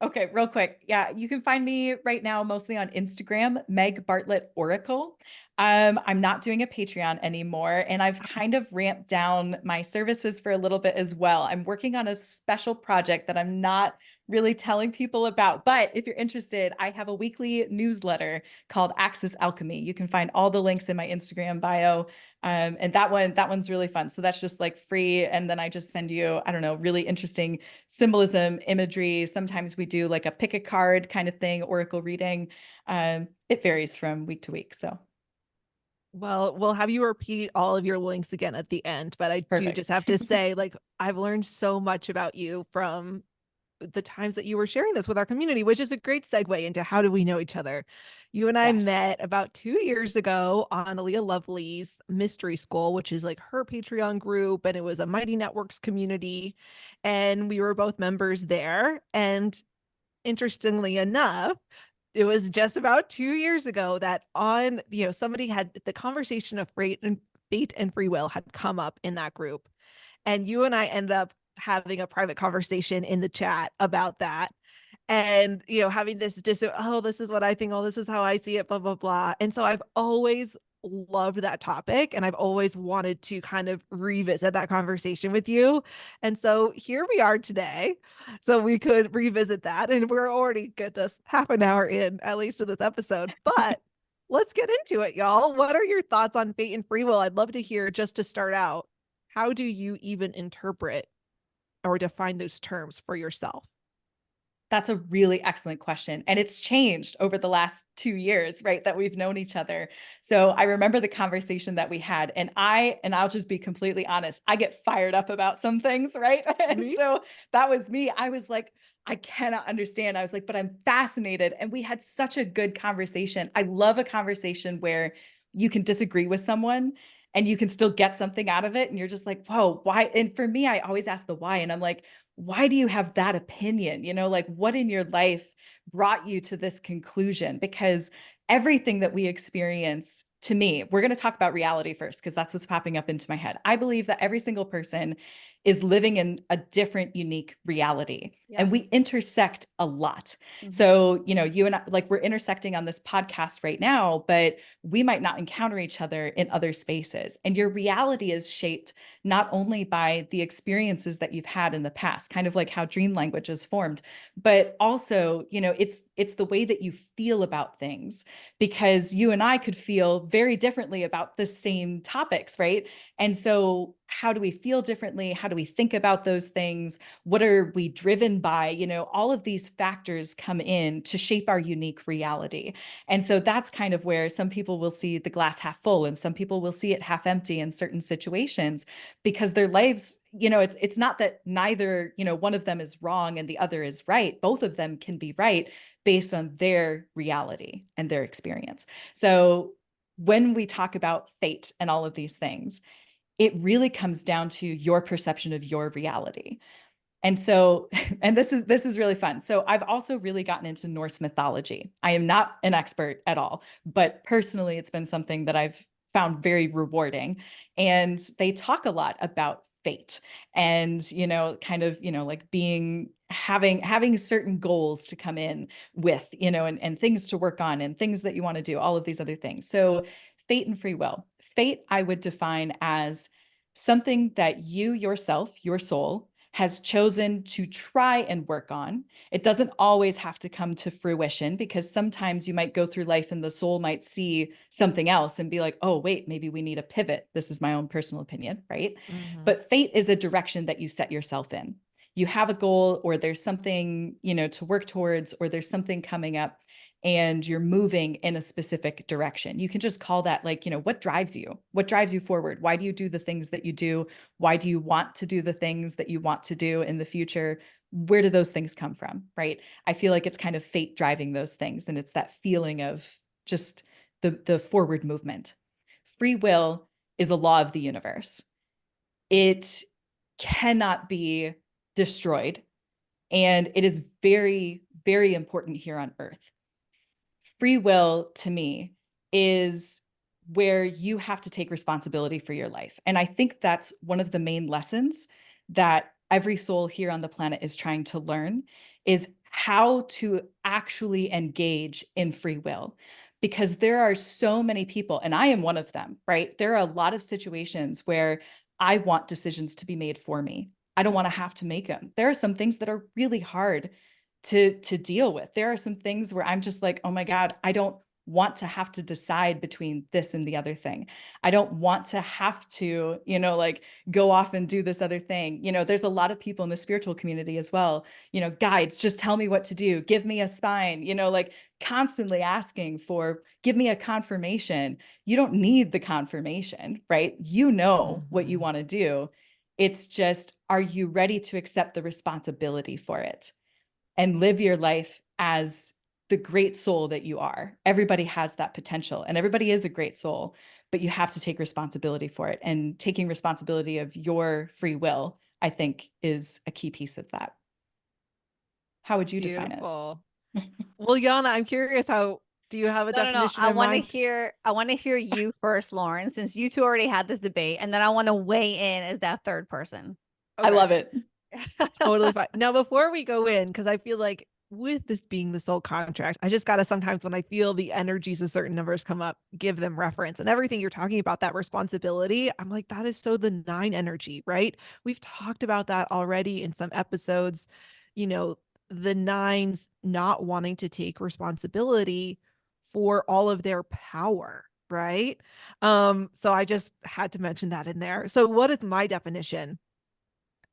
B: Okay, real quick. Yeah, you can find me right now mostly on Instagram, Meg Bartlett Oracle. I'm not doing a Patreon anymore, and I've kind of ramped down my services for a little bit as well. I'm working on a special project that I'm not really telling people about, but if you're interested, I have a weekly newsletter called Axis Alchemy. You can find all the links in my Instagram bio. And that one's really fun. So that's just like free. And then I just send you, I don't know, really interesting symbolism, imagery. Sometimes we do like a pick a card kind of thing, oracle reading. It varies from week to week. So
A: Well, we'll have you repeat all of your links again at the end, but I do
B: perfect.
A: just have to say, like, I've learned so much about you from the times that you were sharing this with our community, which is a great segue into how do we know each other. You and I
B: Yes.
A: met about 2 years ago on Aaliyah Lovely's Mystery School, which is like her Patreon group, and it was a Mighty Networks community, and we were both members there. And interestingly enough, it was just about 2 years ago that somebody had the conversation of fate and free will had come up in that group. And you and I ended up having a private conversation in the chat about that. And, having this oh, this is what I think. Oh, this is how I see it, blah, blah, blah. And so I've always loved that topic. And I've always wanted to kind of revisit that conversation with you. And so here we are today. So we could revisit that. And we're already this half an hour in, at least, to this episode. But let's get into it, y'all. What are your thoughts on fate and free will? I'd love to hear, just to start out, how do you even interpret or define those terms for yourself?
B: That's a really excellent question. And it's changed over the last 2 years, right? That we've known each other. So I remember the conversation that we had, and I'll just be completely honest, I get fired up about some things, right? And
A: Me?
B: so that was me. I was like, I cannot understand. I was like, but I'm fascinated. And we had such a good conversation. I love a conversation where you can disagree with someone and you can still get something out of it. And you're just like, whoa, why? And for me, I always ask the why. And I'm like, why do you have that opinion? Like what in your life brought you to this conclusion? Because everything that we experience, to me, we're going to talk about reality first, because that's what's popping up into my head. I believe that every single person is living in a different, unique reality.
C: Yes.
B: And we intersect a lot.
C: Mhm.
B: So, you and I, like, we're intersecting on this podcast right now, but we might not encounter each other in other spaces. And your reality is shaped not only by the experiences that you've had in the past, kind of like how dream language is formed, but also, it's the way that you feel about things, because you and I could feel very differently about the same topics, right? And so how do we feel differently? How do we think about those things? What are we driven by? All of these factors come in to shape our unique reality. And so that's kind of where some people will see the glass half full and some people will see it half empty in certain situations, because their lives, it's not that neither, one of them is wrong and the other is right. Both of them can be right based on their reality and their experience. So when we talk about fate and all of these things, it really comes down to your perception of your reality. And so, and this is really fun. So I've also really gotten into Norse mythology. I am not an expert at all, but personally, it's been something that I've found very rewarding. And they talk a lot about fate and, kind of, like having certain goals to come in with, and things to work on and things that you want to do, all of these other things. So fate and free will. Fate, I would define as something that you yourself, your soul, has chosen to try and work on. It doesn't always have to come to fruition, because sometimes you might go through life and the soul might see something else and be like, oh, wait, maybe we need a pivot. This is my own personal opinion, right?
A: Mm-hmm.
B: But fate is a direction that you set yourself in. You have a goal, or there's something, to work towards, or there's something coming up and you're moving in a specific direction. You can just call that, like, what drives you? What drives you forward? Why do you do the things that you do? Why do you want to do the things that you want to do in the future? Where do those things come from, right? I feel like it's kind of fate driving those things. And it's that feeling of just the forward movement. Free will is a law of the universe. It cannot be destroyed. And it is very, very important here on Earth. Free will, to me, is where you have to take responsibility for your life. And I think that's one of the main lessons that every soul here on the planet is trying to learn, is how to actually engage in free will. Because there are so many people, and I am one of them, right? There are a lot of situations where I want decisions to be made for me. I don't want to have to make them. There are some things that are really hard to deal with. There are some things where I'm just like, oh my God, I don't want to have to decide between this and the other thing. I don't want to have to, like, go off and do this other thing. There's a lot of people in the spiritual community as well, guides, just tell me what to do. Give me a spine, like constantly asking for, give me a confirmation. You don't need the confirmation, right? What you want to do. It's just, are you ready to accept the responsibility for it? and live your life as the great soul that you are. Everybody has that potential and everybody is a great soul, but you have to take responsibility for it. And taking responsibility of your free will, I think, is a key piece of that. How would you define it?
A: Beautiful. Well, Yana, I'm curious, how do you have a
C: No.
A: definition in mind?
C: I want to hear you first, Lauren, since you two already had this debate, and then I want to weigh in as that third person.
B: I love it.
A: Totally fine. Now, before we go in, because I feel like with this being the soul contract, I just got to sometimes when I feel the energies of certain numbers come up, give them reference. And everything you're talking about, that responsibility, I'm like, that is so the 9 energy, right? We've talked about that already in some episodes, you know, the 9s not wanting to take responsibility for all of their power, right? So I just had to mention that in there. So what is my definition?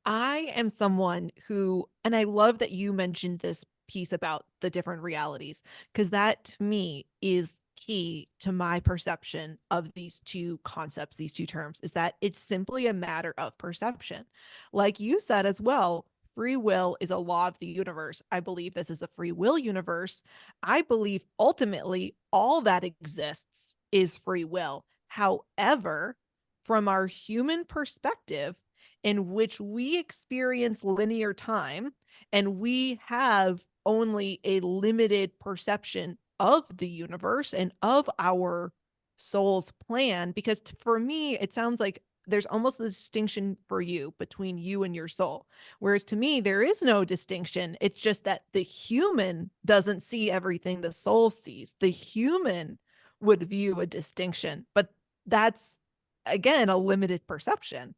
A: I am someone who, and I love that you mentioned this piece about the different realities, because that to me is key to my perception of these two concepts, these two terms, is that it's simply a matter of perception. Like you said as well, free will is a law of the universe. I believe this is a free will universe. I believe ultimately all that exists is free will. However, from our human perspective, in which we experience linear time and we have only a limited perception of the universe and of our soul's plan. Because for me, it sounds like there's almost a distinction for you between you and your soul. Whereas to me, there is no distinction. It's just that the human doesn't see everything the soul sees. The human would view a distinction, but that's again a limited perception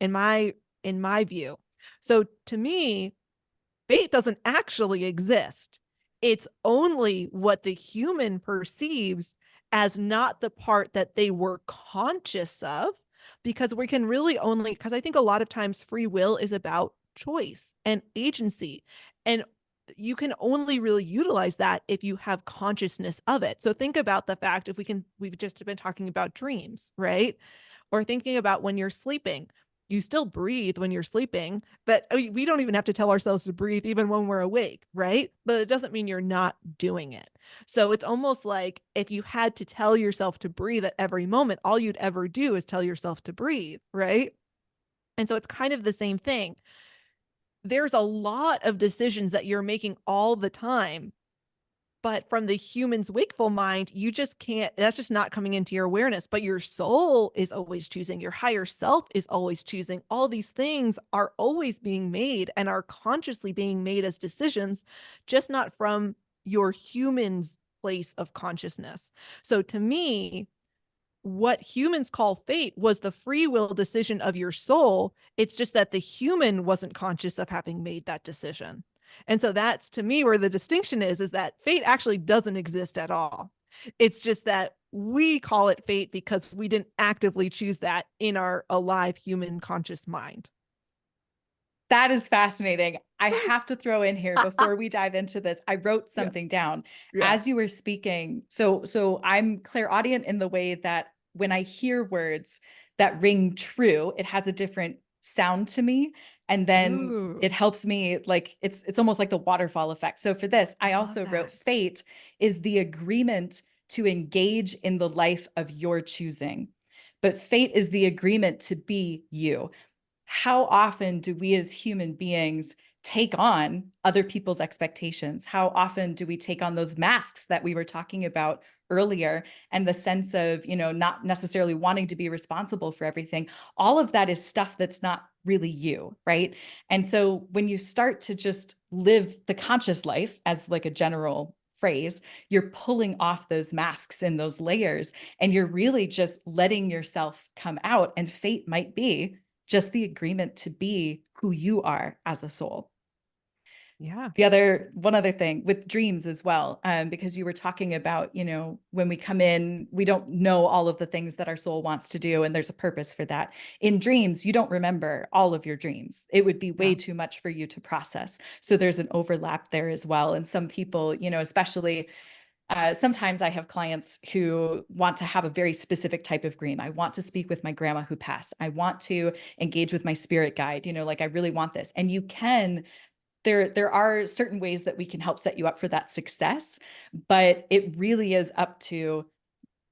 A: in my view. So to me, fate doesn't actually exist. It's only what the human perceives as not the part that they were conscious of, because we can really only, because I think a lot of times free will is about choice and agency. And you can only really utilize that if you have consciousness of it. So think about the fact, we've just been talking about dreams, right? Or thinking about when you're sleeping. You still breathe when you're sleeping, but we don't even have to tell ourselves to breathe even when we're awake, right? But it doesn't mean you're not doing it. So it's almost like if you had to tell yourself to breathe at every moment, all you'd ever do is tell yourself to breathe, right? And so it's kind of the same thing. There's a lot of decisions that you're making all the time, but from the human's wakeful mind, you just can't, that's just not coming into your awareness. But your soul is always choosing, your higher self is always choosing. All these things are always being made and are consciously being made as decisions, just not from your human's place of consciousness. So to me, what humans call fate was the free will decision of your soul. It's just that the human wasn't conscious of having made that decision. And so that's to me where the distinction is that fate actually doesn't exist at all. It's just that we call it fate because we didn't actively choose that in our alive human conscious mind.
B: That is fascinating. I have to throw in here before we dive into this. I wrote something down as you were speaking. So I'm clairaudient in the way that when I hear words that ring true, it has a different sound to me. And then
A: Ooh.
B: it helps me, like it's almost like the waterfall effect. So for this, I also wrote fate is the agreement to engage in the life of your choosing. But fate is the agreement to be you. How often do we as human beings take on other people's expectations? How often do we take on those masks that we were talking about earlier, and the sense of, not necessarily wanting to be responsible for everything? All of that is stuff that's not really you, right? And so when you start to just live the conscious life, as like a general phrase, you're pulling off those masks and those layers, and you're really just letting yourself come out. And fate might be just the agreement to be who you are as a soul.
A: Yeah.
B: One other thing with dreams as well, because you were talking about, when we come in, we don't know all of the things that our soul wants to do, and there's a purpose for that. In dreams, you don't remember all of your dreams. It would be way too much for you to process. So there's an overlap there as well. And some people, especially sometimes I have clients who want to have a very specific type of dream. I want to speak with my grandma who passed. I want to engage with my spirit guide, like I really want this. And you can there are certain ways that we can help set you up for that success, but it really is up to,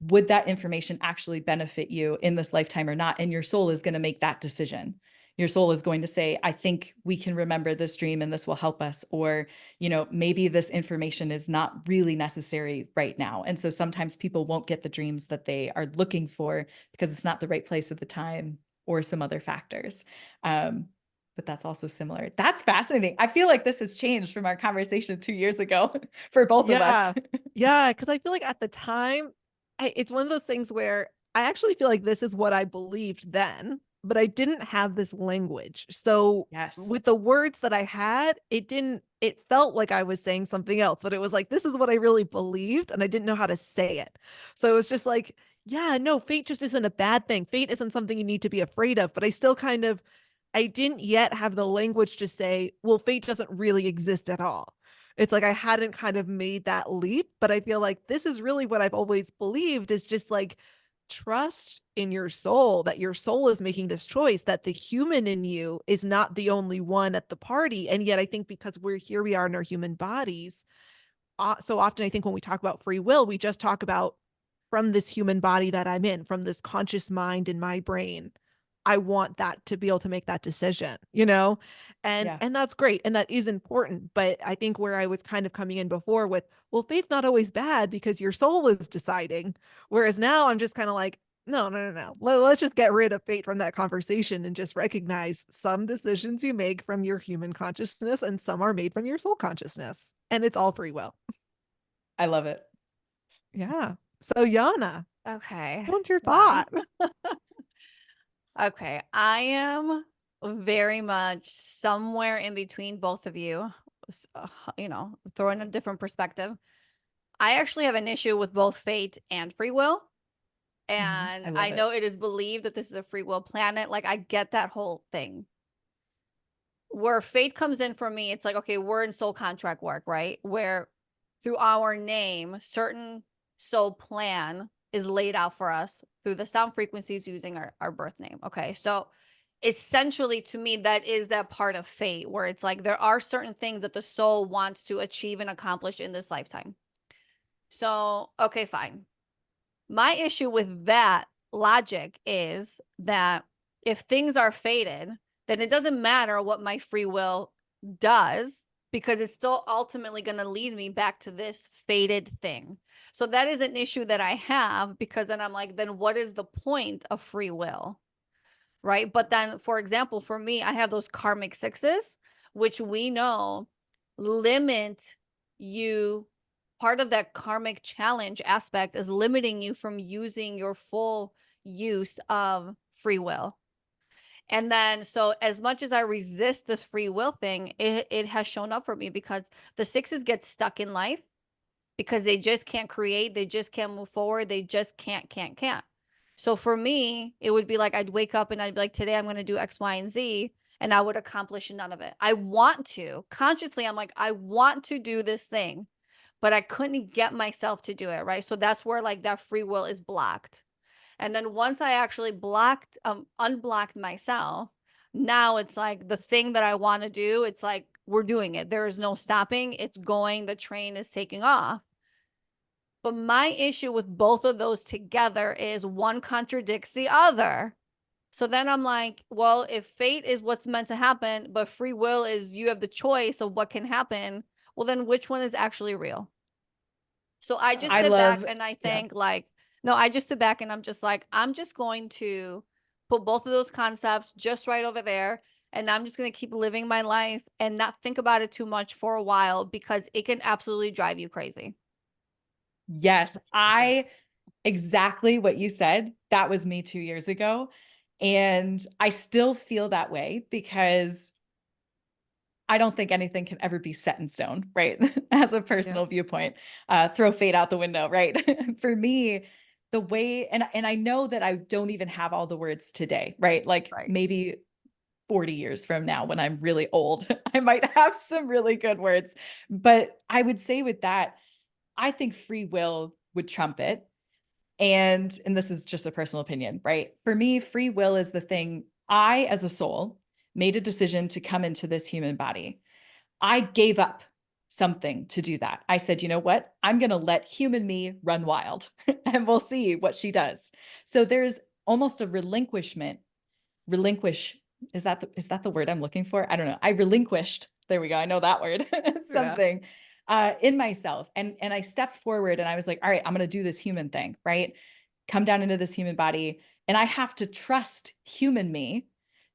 B: would that information actually benefit you in this lifetime or not? And your soul is going to make that decision. Your soul is going to say, I think we can remember this dream and this will help us. Or, maybe this information is not really necessary right now. And so sometimes people won't get the dreams that they are looking for because it's not the right place at the time or some other factors. But that's also similar. That's fascinating. I feel like this has changed from our conversation 2 years ago for both of us.
A: Yeah. Yeah. Cause I feel like at the time, it's one of those things where I actually feel like this is what I believed then, but I didn't have this language. So
B: Yes.
A: with the words that I had, it felt like I was saying something else, but it was like, this is what I really believed. And I didn't know how to say it. So it was just like, yeah, no, fate just isn't a bad thing. Fate isn't something you need to be afraid of, but I didn't yet have the language to say, well, fate doesn't really exist at all. It's like I hadn't kind of made that leap, but I feel like this is really what I've always believed is just like trust in your soul, that your soul is making this choice, that the human in you is not the only one at the party. And yet I think because we are in our human bodies, so often I think when we talk about free will, we just talk about from this human body that I'm in, from this conscious mind in my brain. I want that to be able to make that decision, and
B: Yeah.
A: and that's great. And that is important. But I think where I was kind of coming in before with, well, fate's not always bad because your soul is deciding. Whereas now I'm just kind of like, no, no, no, no. Let's just get rid of fate from that conversation and just recognize some decisions you make from your human consciousness and some are made from your soul consciousness. And it's all free will.
B: I love it.
A: Yeah. So Yana,
C: Okay.
A: what's your
C: Wow.
A: thought?
C: Okay. I am very much somewhere in between both of you, throw in a different perspective. I actually have an issue with both fate and free will. And
B: I
C: I
B: love
C: know
B: it.
C: it is believed that this is a free will planet. Like, I get that whole thing. Where fate comes in for me, it's like, okay, we're in soul contract work, right? Where through our name, certain soul plan is laid out for us through the sound frequencies using our birth name. Okay. So essentially to me, that is that part of fate where it's like there are certain things that the soul wants to achieve and accomplish in this lifetime. So, okay, fine. My issue with that logic is that if things are fated, then it doesn't matter what my free will does because it's still ultimately going to lead me back to this fated thing. So that is an issue that I have because then I'm like, then what is the point of free will? Right. But then, for example, for me, I have those karmic sixes, which we know limit you. Part of that karmic challenge aspect is limiting you from using your full use of free will. And then, so as much as I resist this free will thing, it has shown up for me because the sixes get stuck in life because they just can't create, they just can't move forward, they just can't. So for me, it would be like I'd wake up and I'd be like, today I'm going to do X, Y, and Z, and I would accomplish none of it. I want to consciously, I'm like, I want to do this thing, but I couldn't get myself to do it. Right. So that's where like that free will is blocked. And then once I actually unblocked myself, now it's like the thing that I want to do, it's like we're doing it. There is no stopping. It's going, the train is taking off. But my issue with both of those together is one contradicts the other. So then I'm like, well, if fate is what's meant to happen, but free will is you have the choice of what can happen, well, then which one is actually real? So I just
B: I
C: sit back
B: love,
C: and I
B: yeah.
C: think like, no, I just sit back and I'm just like, I'm just going to put both of those concepts just right over there. And I'm just going to keep living my life and not think about it too much for a while because it can absolutely drive you crazy.
B: Yes, exactly what you said. That was me 2 years ago. And I still feel that way because I don't think anything can ever be set in stone, right? As a personal viewpoint, throw fate out the window, right? For me, the way, and I know that I don't even have all the words today, right? Like
C: Right.
B: maybe 40 years from now when I'm really old, I might have some really good words. But I would say with that, I think free will would trump it. And this is just a personal opinion, right? For me, free will is the thing. I, as a soul, made a decision to come into this human body. I gave up something to do that. I said, you know what? I'm going to let human me run wild and we'll see what she does. So there's almost a relinquish. Is that the word I'm looking for? I don't know. I relinquished. There we go. I know that word. Something in myself. And I stepped forward and I was like, all right, I'm going to do this human thing, right? Come down into this human body. And I have to trust human me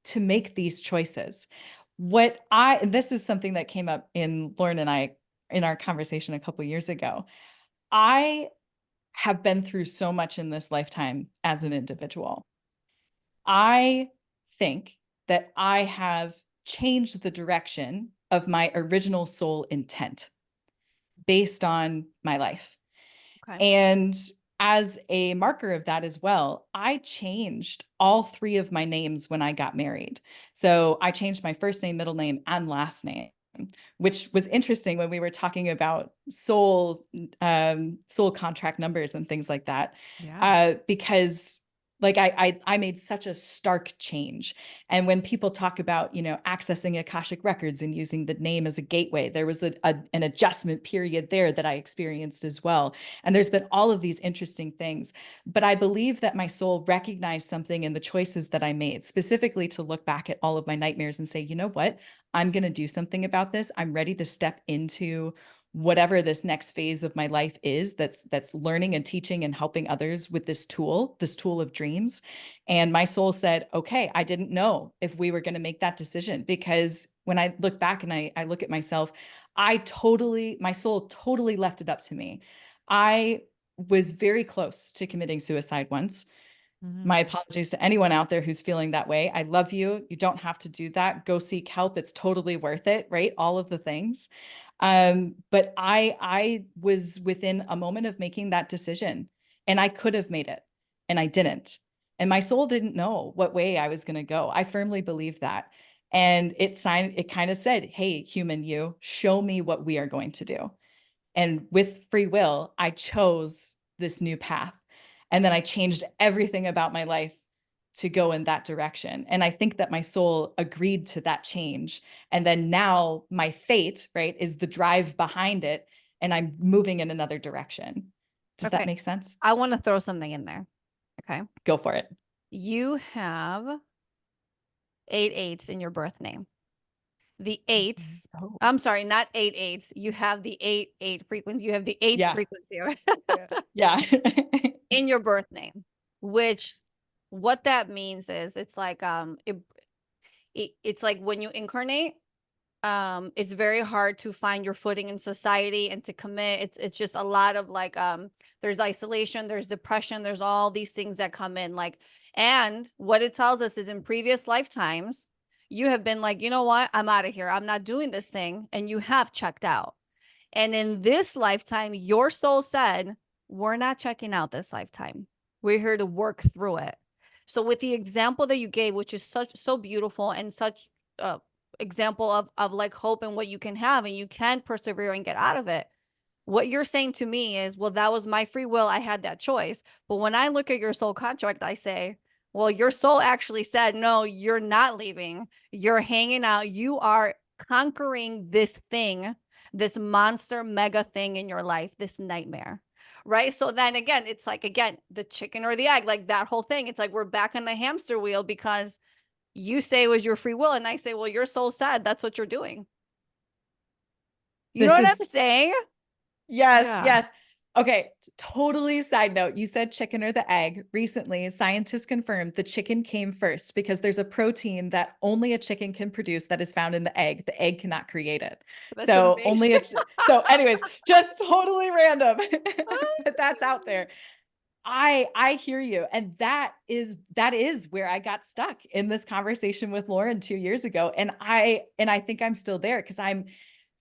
B: to make these choices. This is something that came up in Lauren and I in our conversation a couple of years ago. I have been through so much in this lifetime as an individual. I think that I have changed the direction of my original soul intent based on my life.
C: Okay.
B: And as a marker of that as well, I changed all 3 of my names when I got married. So I changed my first name, middle name, and last name, which was interesting when we were talking about soul contract numbers and things like that.
A: Yeah.
B: Because like I made such a stark change. And when people talk about, accessing Akashic records and using the name as a gateway, there was an adjustment period there that I experienced as well. And there's been all of these interesting things. But I believe that my soul recognized something in the choices that I made, specifically to look back at all of my nightmares and say, you know what? I'm going to do something about this. I'm ready to step into whatever this next phase of my life is, that's learning and teaching and helping others with this tool of dreams. And my soul said, okay, I didn't know if we were going to make that decision, because when I look back and I look at myself, my soul totally left it up to me. I was very close to committing suicide once. My apologies to anyone out there who's feeling that way. I love you. You don't have to do that. Go seek help. It's totally worth it, right? All of the things. But I was within a moment of making that decision, and I could have made it, and I didn't. And my soul didn't know what way I was going to go. I firmly believe that. And it kind of said, hey, human you, show me what we are going to do. And with free will, I chose this new path. And then I changed everything about my life to go in that direction. And I think that my soul agreed to that change. And then now my fate, right, is the drive behind it. And I'm moving in another direction. Does that make sense?
C: I want to throw something in there. Okay.
B: Go for it.
C: You have 8 8s in your birth name. The 8s, I'm sorry, not 8 8s. You have the 8 frequency. You have the 8th frequency
B: Yeah.
C: in your birth name, which what that means is it's like it's like when you incarnate, it's very hard to find your footing in society and to commit. It's just a lot of like there's isolation, there's depression, there's all these things that come in, like, and what it tells us is in previous lifetimes you have been like, you know what, I'm out of here, I'm not doing this thing, and you have checked out. And in this lifetime your soul said, we're not checking out this lifetime, we're here to work through it. So with the example that you gave, which is so beautiful and such example of like hope and what you can have and you can persevere and get out of it, what you're saying to me is, well, that was my free will, I had that choice. But when I look at your soul contract, I say, well, your soul actually said, no, you're not leaving, you're hanging out, you are conquering this thing, this monster mega thing in your life, this nightmare, right? So then again, it's like, again, the chicken or the egg, like that whole thing. It's like we're back on the hamster wheel because you say it was your free will, and I say, well, your soul said that's what you're doing. You know what I'm saying?
B: Yes. Okay, totally side note. You said chicken or the egg. Recently, scientists confirmed the chicken came first because there's a protein that only a chicken can produce that is found in the egg. The egg cannot create it.
C: That's
B: so
C: amazing.
B: only so anyways, just totally random. But that's out there. I hear you. And that is where I got stuck in this conversation with Lauren 2 years ago. And I think I'm still there because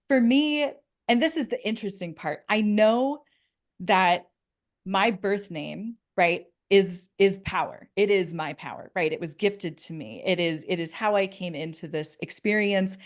B: for me, and this is the interesting part. I know that my birth name, right, is power. It is my power, right? It was gifted to me. It is how I came into this experience.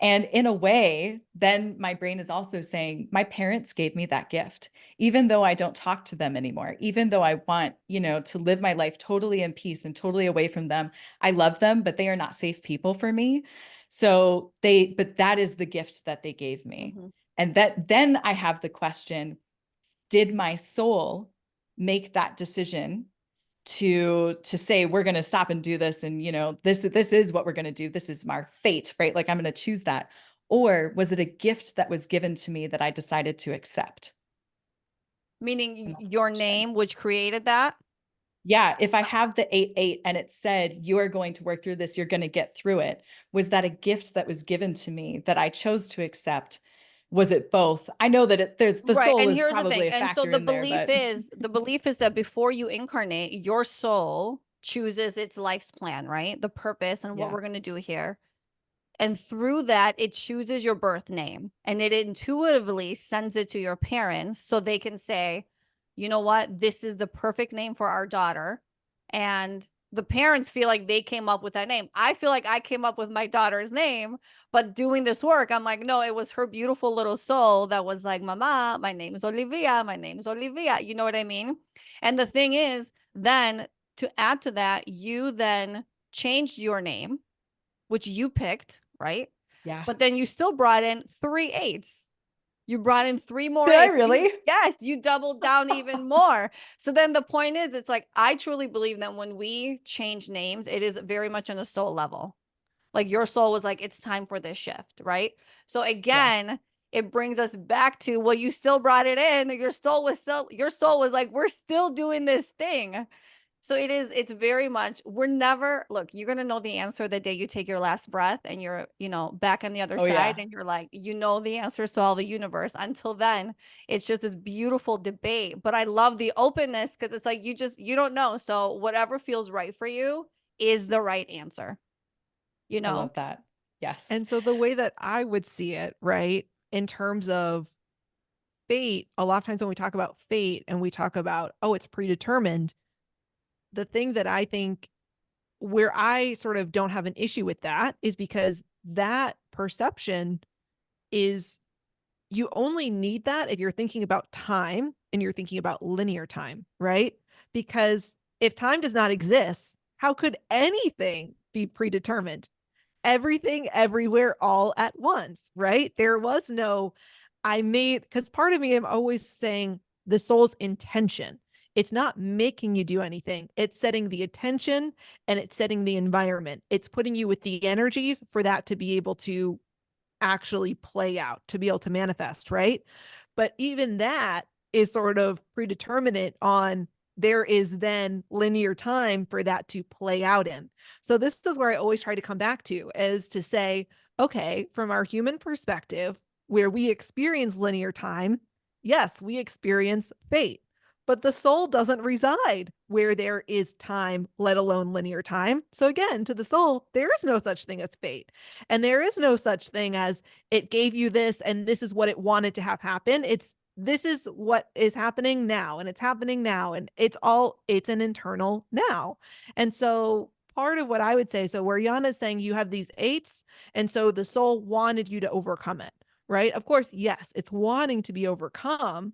B: And in a way, then my brain is also saying, my parents gave me that gift, even though I don't talk to them anymore, even though I want, to live my life totally in peace and totally away from them. I love them, but they are not safe people for me. So but that is the gift that they gave me.
C: Mhm.
B: And then I have the question, did my soul make that decision to say, we're going to stop and do this? And, this is what we're going to do. This is my fate, right? Like, I'm going to choose that. Or was it a gift that was given to me that I decided to accept?
C: Meaning your name, which created that?
B: Yeah. If I have the 8-8 and it said, you are going to work through this, you're going to get through it. Was that a gift that was given to me that I chose to accept? Was it both? I know that there's the
C: Right.
B: soul
C: And
B: is
C: here's the
B: probably
C: thing.
B: a
C: And so
B: factor in there, but
C: the belief is that before you incarnate, your soul chooses its life's plan, right? The purpose and what
B: yeah.
C: we're going to do here. And through that, it chooses your birth name and it intuitively sends it to your parents so they can say, you know what, this is the perfect name for our daughter. And the parents feel like they came up with that name. I feel like I came up with my daughter's name, but doing this work, I'm like, no, it was her beautiful little soul that was like, Mama, my name is Olivia. My name is Olivia. You know what I mean? And the thing is, then to add to that, you then changed your name, which you picked, right?
B: Yeah.
C: But then you still brought in 3 8s. You brought in 3 more
B: Did I
C: 8s.
B: really?
C: Yes, you doubled down even more. So then the point is, it's like, I truly believe that when we change names, it is very much on the soul level. Like your soul was like, it's time for this shift, right? So again, it brings us back to, well, you still brought it in. Your soul was like, we're still doing this thing. So it's very much, look, you're going to know the answer the day you take your last breath and you're, back on the other
B: Oh,
C: side
B: yeah.
C: and you're like, the answers to all the universe. Until then, it's just this beautiful debate. But I love the openness because it's like, you don't know. So whatever feels right for you is the right answer,
B: I love that. Yes.
A: And so the way that I would see it, right, in terms of fate, a lot of times when we talk about fate and we talk about, oh, it's predetermined, the thing that I think where I sort of don't have an issue with that is because that perception is, you only need that if you're thinking about time and you're thinking about linear time, right? Because if time does not exist, how could anything be predetermined? Everything, everywhere, all at once, right? There was no, because part of me, I'm always saying the soul's intention. It's not making you do anything. It's setting the attention and it's setting the environment. It's putting you with the energies for that to be able to actually play out, to be able to manifest, right? But even that is sort of predeterminate on, there is then linear time for that to play out in. So this is where I always try to come back to, is to say, okay, from our human perspective, where we experience linear time, yes, we experience fate, but the soul doesn't reside where there is time, let alone linear time. So again, to the soul, there is no such thing as fate. And there is no such thing as, it gave you this and this is what it wanted to have happen. This is what is happening now, and it's happening now, and it's an internal now. And so part of what I would say, so where Yana is saying you have these 8s, and so the soul wanted you to overcome it, right? Of course, yes, it's wanting to be overcome,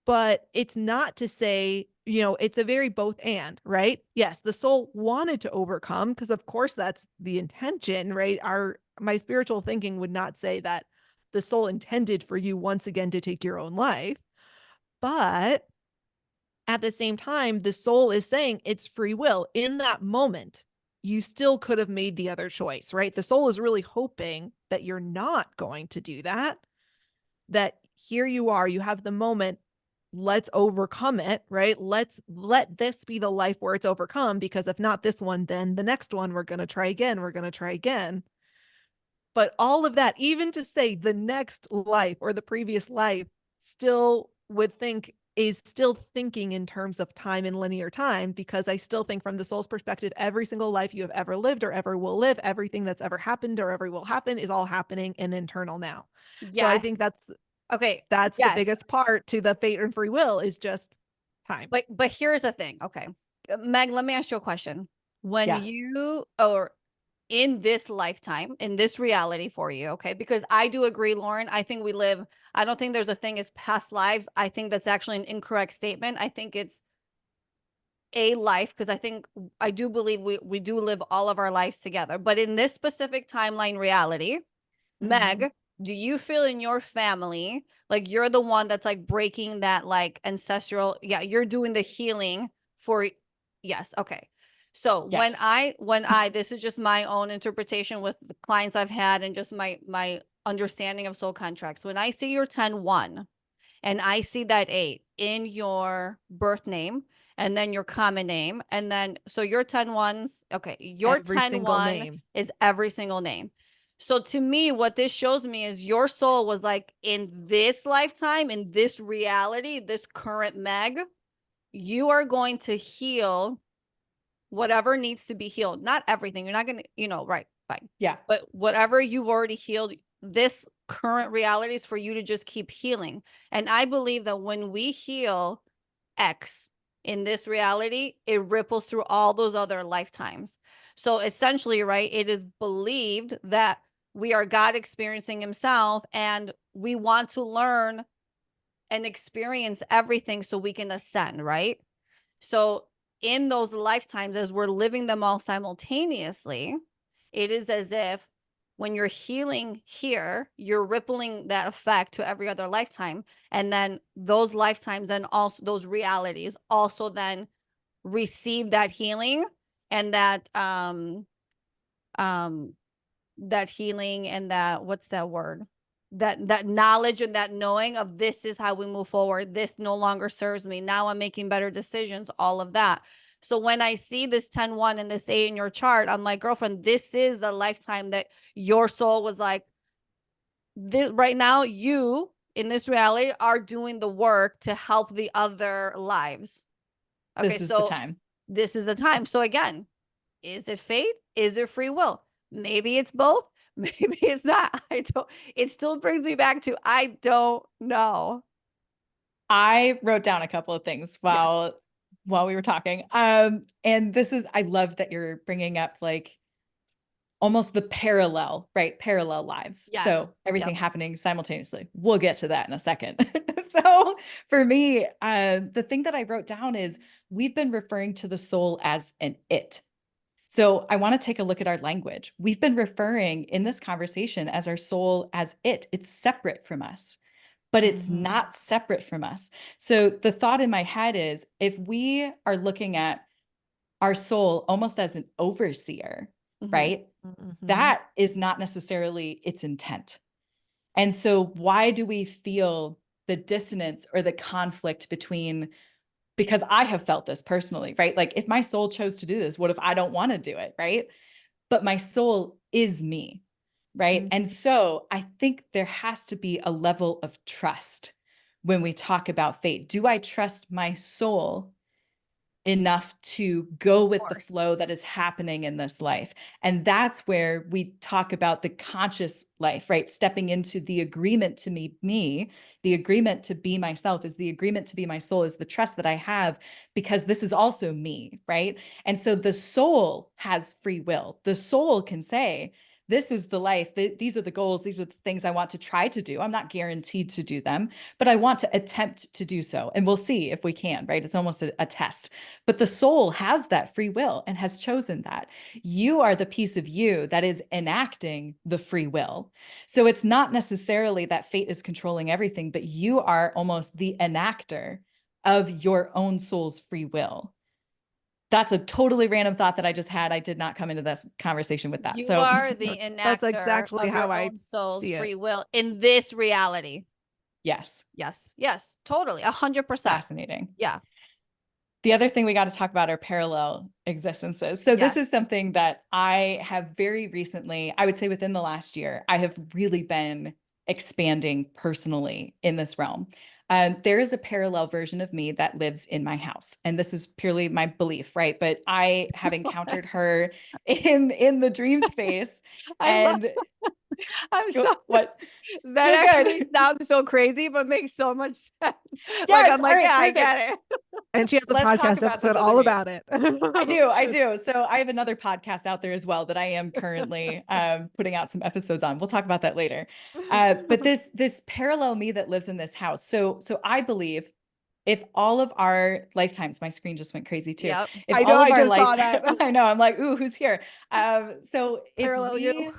A: but it's not to say, it's a very both and, right? Yes, the soul wanted to overcome, because of course that's the intention, right? My spiritual thinking would not say that the soul intended for you once again to take your own life. But at the same time, the soul is saying it's free will. In that moment, you still could have made the other choice, right? The soul is really hoping that you're not going to do that, that here you are, you have the moment, let's overcome it, right? Let this be the life where it's overcome, because if not this one, then the next one, we're going to try again. We're going to try again. But all of that, even to say the next life or the previous life, still would think is still thinking in terms of time and linear time, because I still think from the soul's perspective, every single life you have ever lived or ever will live, everything that's ever happened or ever will happen is all happening in internal now. So I think
C: Yes. Okay.
A: that's the
C: Yes.
A: biggest part to the fate and free will, is just time.
C: But here's the thing. Okay. Meg, let me ask you a question. When
B: Yeah.
C: you, or in this lifetime, in this reality for you, okay? Because I do agree, Lauren. I don't think there's a thing as past lives. I think that's actually an incorrect statement. I think it's a life, because I do believe we do live all of our lives together, but in this specific timeline reality, Meg, do you feel in your family like you're the one that's like breaking that like ancestral, you're doing the healing for, yes, okay. So when
B: Yes.
C: I this is just my own interpretation with the clients I've had and just my understanding of soul contracts. When I see your 10-1 and I see that 8 in your birth name and then your common name, and then so your 10-1s, okay, your
A: Every single
C: 10-1
A: name.
C: is every single name. So to me, what this shows me is your soul was like, in this lifetime, in this reality, this current Meg, you are going to heal whatever needs to be healed. Not everything. You're not going to, right, fine.
B: Yeah.
C: But whatever you've already healed, this current reality is for you to just keep healing. And I believe that when we heal X in this reality, it ripples through all those other lifetimes. So essentially, right, it is believed that we are God experiencing himself, and we want to learn and experience everything so we can ascend, right? So in those lifetimes, as we're living them all simultaneously, it is as if when you're healing here, you're rippling that effect to every other lifetime. And then those lifetimes and also those realities also then receive that healing and that that healing and that, what's that word? That knowledge and that knowing of, this is how we move forward. This no longer serves me. Now I'm making better decisions, all of that. So when I see this 10-1 and this 8 in your chart, I'm like, girlfriend, this is a lifetime that your soul was like, this, right now, you in this reality are doing the work to help the other lives. Okay,
B: This is the
C: so
B: time.
C: this is a time. So again, is it fate? Is it free will? Maybe it's both. Maybe it's not. I don't, it still brings me back to, I don't know.
B: I wrote down a couple of things while we were talking. And this is, I love that you're bringing up like almost the parallel, right? Parallel lives.
C: Yes.
B: So
C: Yep.
B: everything happening simultaneously. We'll get to that in a second. So for me, the thing that I wrote down is we've been referring to the soul as an it. So I want to take a look at our language. We've been referring in this conversation as our soul as it. It's separate from us, but it's not separate from us. So the thought in my head is, if we are looking at our soul almost as an overseer, right? That is not necessarily its intent. And so why do we feel the dissonance or the conflict between, because I have felt this personally, right? Like if my soul chose to do this, what if I don't want to do it, right? But my soul is me, right? And so I think there has to be a level of trust when we talk about fate. Do I trust my soul enough to go with the flow that is happening in this life? And that's where we talk about the conscious life, right? Stepping into the agreement to me, the agreement to be myself is the agreement to be my soul, is the trust that I have, because this is also me, right? And so the soul has free will. The soul can say, this is the life, these are the goals, these are the things I want to try to do. I'm not guaranteed to do them, but I want to attempt to do so. And we'll see if we can, right? It's almost a test. But the soul has that free will and has chosen that. You are the piece of you that is enacting the free will. So it's not necessarily that fate is controlling everything, but you are almost the enactor of your own soul's free will. That's a totally random thought that I just had. I did not come into this conversation with that.
C: You
B: So
C: are the enactor
A: that's exactly
C: of
A: how
C: your
A: I
C: own soul's
A: see it.
C: free will in this reality.
B: yes,
C: Yes, totally. 100%.
B: fascinating.
C: Yeah.
B: The other thing we got to talk about are parallel existences. So this is something that I have very recently, I would say within the last year, I have really been expanding personally in this realm. There is a parallel version of me that lives in my house, and this is purely my belief, right? But I have encountered her in the dream space,
C: I'm sorry.
B: what?
C: That
B: You're
C: actually
B: good.
C: sounds so crazy, but makes so much sense. Like,
B: Yes,
C: I'm like,
B: all right,
C: yeah, I
B: perfect.
C: get it.
A: And she has a
B: Let's talk
A: podcast
B: about this
A: episode
B: other
A: all
B: me.
A: about it.
B: I do. So I have another podcast out there as well that I am currently putting out some episodes on. We'll talk about that later. But this parallel me that lives in this house. So I believe if all of our lifetimes, my screen just went crazy too.
C: Yep.
B: If
A: I know,
B: all of
A: I
B: our
A: just saw that.
B: I know, I'm like, ooh, who's here? So if
A: Parallel
B: we,
A: you.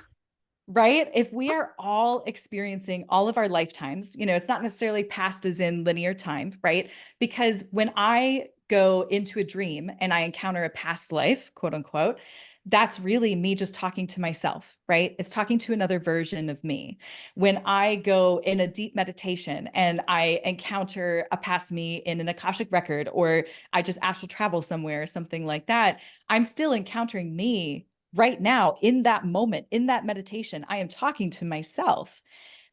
B: right, if we are all experiencing all of our lifetimes, you know, it's not necessarily past as in linear time, right? Because when I go into a dream and I encounter a past life, quote unquote, that's really me just talking to myself, right? It's talking to another version of me. When I go in a deep meditation and I encounter a past me in an Akashic record, or I just astral travel somewhere or something like that, I'm still encountering me right now in that moment, in that meditation. I am talking to myself,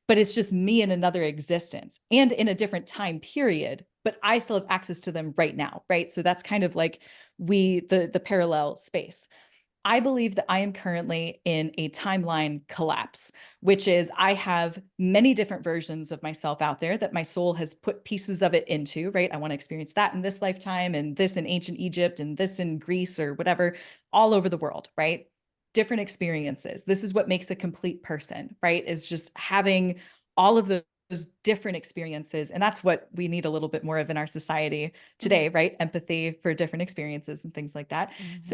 B: but it's just me in another existence and in a different time period, but I still have access to them right now, right? So that's kind of like the parallel space. I believe that I am currently in a timeline collapse, which is I have many different versions of myself out there that my soul has put pieces of it into, right? I want to experience that in this lifetime and this in ancient Egypt and this in Greece or whatever, all over the world, right? Different experiences. This is what makes a complete person, right? Is just having all of those different experiences. And that's what we need a little bit more of in our society today, right? Empathy for different experiences and things like that.
A: Mhm.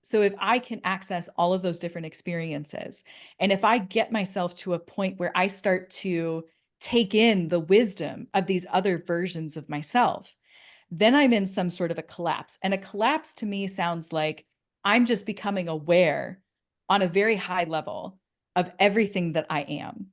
B: So if I can access all of those different experiences, and if I get myself to a point where I start to take in the wisdom of these other versions of myself, then I'm in some sort of a collapse. And a collapse to me sounds like I'm just becoming aware on a very high level of everything that I am.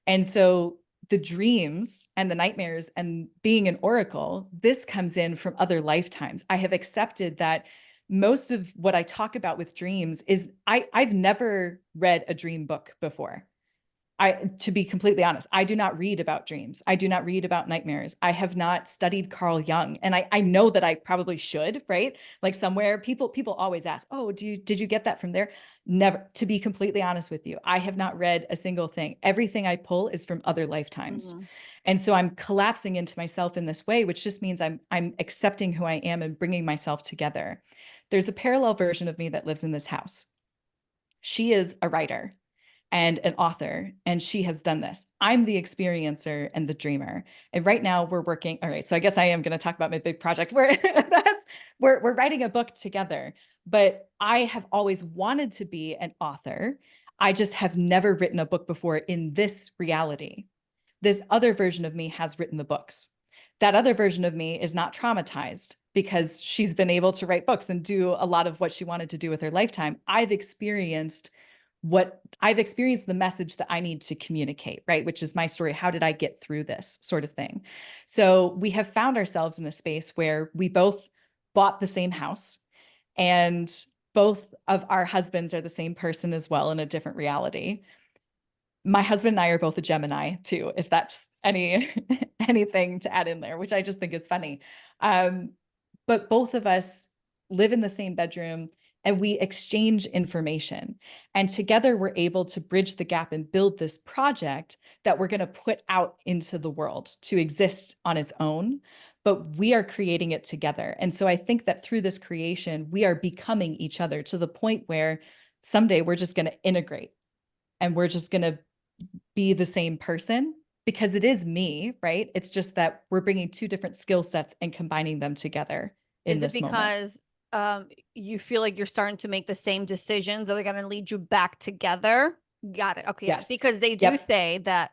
B: And so the dreams and the nightmares and being an oracle, this comes in from other lifetimes. I have accepted that most of what I talk about with dreams is I've never read a dream book before. To be completely honest, I do not read about dreams. I do not read about nightmares. I have not studied Carl Jung. And I know that I probably should, right? Like somewhere people always ask, oh, did you get that from there? Never, to be completely honest with you, I have not read a single thing. Everything I pull is from other lifetimes.
C: Mhm.
B: And so I'm collapsing into myself in this way, which just means I'm accepting who I am and bringing myself together. There's a parallel version of me that lives in this house. She is a writer and an author, and she has done this. I'm the experiencer and the dreamer. And right now we're working. All right, so I guess I am going to talk about my big project where we're writing a book together. But I have always wanted to be an author. I just have never written a book before in this reality. This other version of me has written the books. That other version of me is not traumatized because she's been able to write books and do a lot of what she wanted to do with her lifetime. I've experienced the message that I need to communicate, right? Which is my story. How did I get through this sort of thing? So we have found ourselves in a space where we both bought the same house, and both of our husbands are the same person as well in a different reality. My husband and I are both a Gemini too, if that's anything to add in there, which I just think is funny. But both of us live in the same bedroom and we exchange information. And together we're able to bridge the gap and build this project that we're going to put out into the world to exist on its own. But we are creating it together. And so I think that through this creation, we are becoming each other to the point where someday we're just going to integrate and we're just going to be the same person because it is me, right? It's just that we're bringing two different skill sets and combining them together in
C: Is it
B: this moment.
C: because you feel like you're starting to make the same decisions that are going to lead you back together? Got it. Okay.
B: Yes.
C: Because they do
B: Yep.
C: say that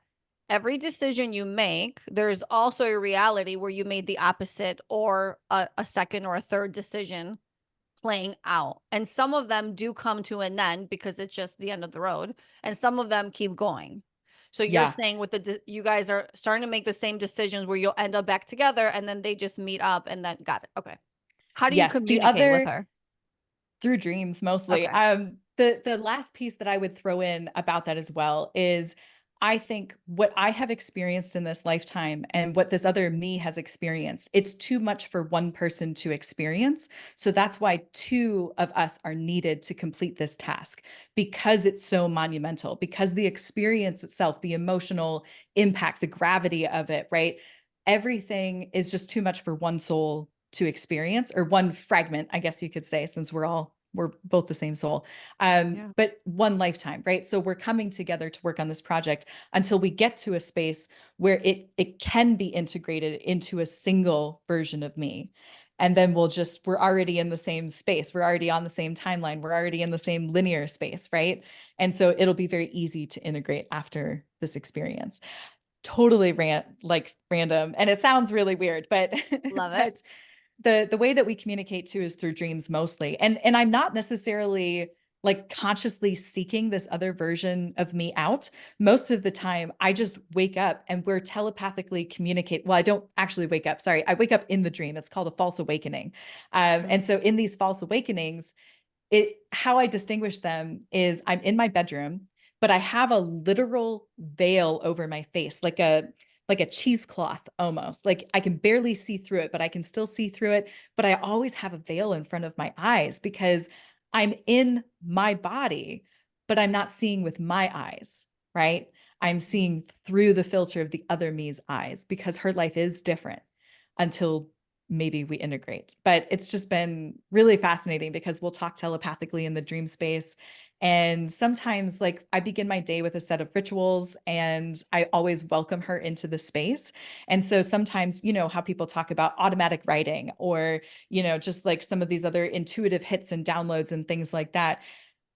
C: every decision you make, there's also a reality where you made the opposite or a second or a third decision playing out. And some of them do come to an end because it's just the end of the road. And some of them keep going. So you're
B: Yeah.
C: saying with you guys are starting to make the same decisions where you'll end up back together and then they just meet up and then got it. Okay. How do you
B: Yes. The
C: communicate with
B: other
C: her?
B: through dreams mostly.
C: Okay.
B: The last piece that I would throw in about that as well is I think what I have experienced in this lifetime and what this other me has experienced, it's too much for one person to experience. So that's why two of us are needed to complete this task because it's so monumental, because the experience itself, the emotional impact, the gravity of it, right? Everything is just too much for one soul to experience, or one fragment, I guess you could say, since we're all we're both the same soul. But one lifetime, right? So we're coming together to work on this project until we get to a space where it can be integrated into a single version of me. And then we're already in the same space. We're already on the same timeline. We're already in the same linear space, right? And so it'll be very easy to integrate after this experience. Totally random. And it sounds really weird, but
C: Love it.
B: The way that we communicate too is through dreams mostly. And I'm not necessarily like consciously seeking this other version of me out. Most of the time, I just wake up and we're telepathically communicate. Well, I don't actually wake up. Sorry. I wake up in the dream. It's called a false awakening. And so in these false awakenings, how I distinguish them is I'm in my bedroom, but I have a literal veil over my face, like a cheesecloth almost. Like I can barely see through it, but I can still see through it. But I always have a veil in front of my eyes because I'm in my body, but I'm not seeing with my eyes, right? I'm seeing through the filter of the other me's eyes because her life is different until maybe we integrate. But it's just been really fascinating because we'll talk telepathically in the dream space. And sometimes, like, I begin my day with a set of rituals and I always welcome her into the space. And so sometimes, you know, how people talk about automatic writing or, you know, just like some of these other intuitive hits and downloads and things like that.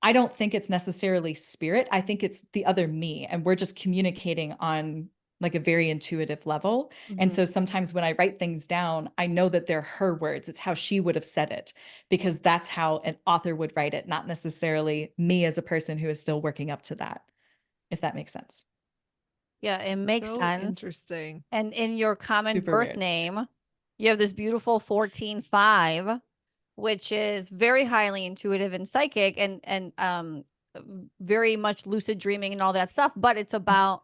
B: I don't think it's necessarily spirit. I think it's the other me. And we're just communicating on like a very intuitive level. And so sometimes when I write things down, I know that they're her words. It's how she would have said it, because that's how an author would write it, not necessarily me as a person who is still working up to that, if that makes sense.
C: Yeah, it makes
A: So
C: sense.
A: interesting.
C: And in your common
B: Super
C: birth
B: weird.
C: name, you have this beautiful 14-5, which is very highly intuitive and psychic and very much lucid dreaming and all that stuff. But it's about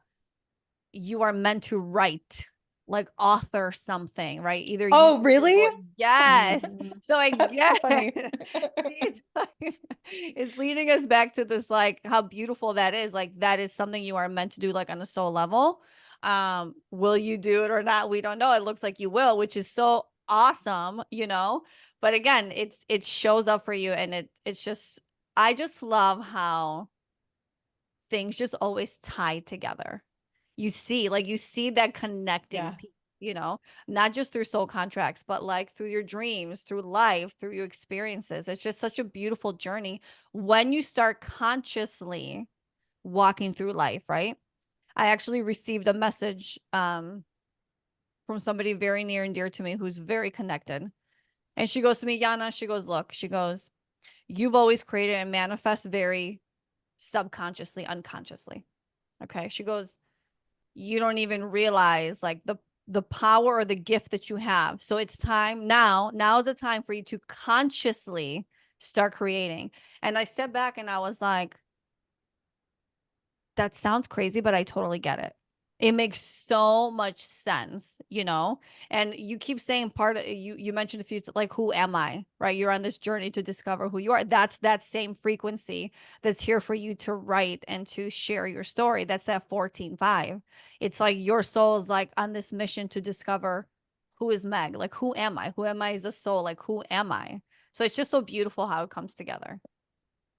C: you are meant to write, like author something, right? Either
B: Oh,
C: you
B: really?
C: or yes. So I
B: That's
C: guess
B: funny.
C: it's leading us back to this, like how beautiful that is. Like that is something you are meant to do, like on a soul level. Will you do it or not? We don't know. It looks like you will, which is so awesome, you know. But again, it shows up for you, and it's just, I just love how things just always tie together. You see that connecting
B: Yeah.
C: piece, you know, not just through soul contracts, but like through your dreams, through life, through your experiences. It's just such a beautiful journey when you start consciously walking through life, right? I actually received a message from somebody very near and dear to me who's very connected. And she goes to me, Yana, she goes, look, she goes, you've always created and manifest very subconsciously, unconsciously. Okay. She goes, you don't even realize like the power or the gift that you have. So it's time now. Now is the time for you to consciously start creating. And I stepped back and I was like, that sounds crazy, but I totally get it. It makes so much sense, you know? And you keep saying part of you mentioned a few, like, who am I? Right? You're on this journey to discover who you are. That's that same frequency that's here for you to write and to share your story. That's that 14-5. It's like your soul is like on this mission to discover who is Meg? Like, who am I? Who am I as a soul? Like, who am I? So it's just so beautiful how it comes together.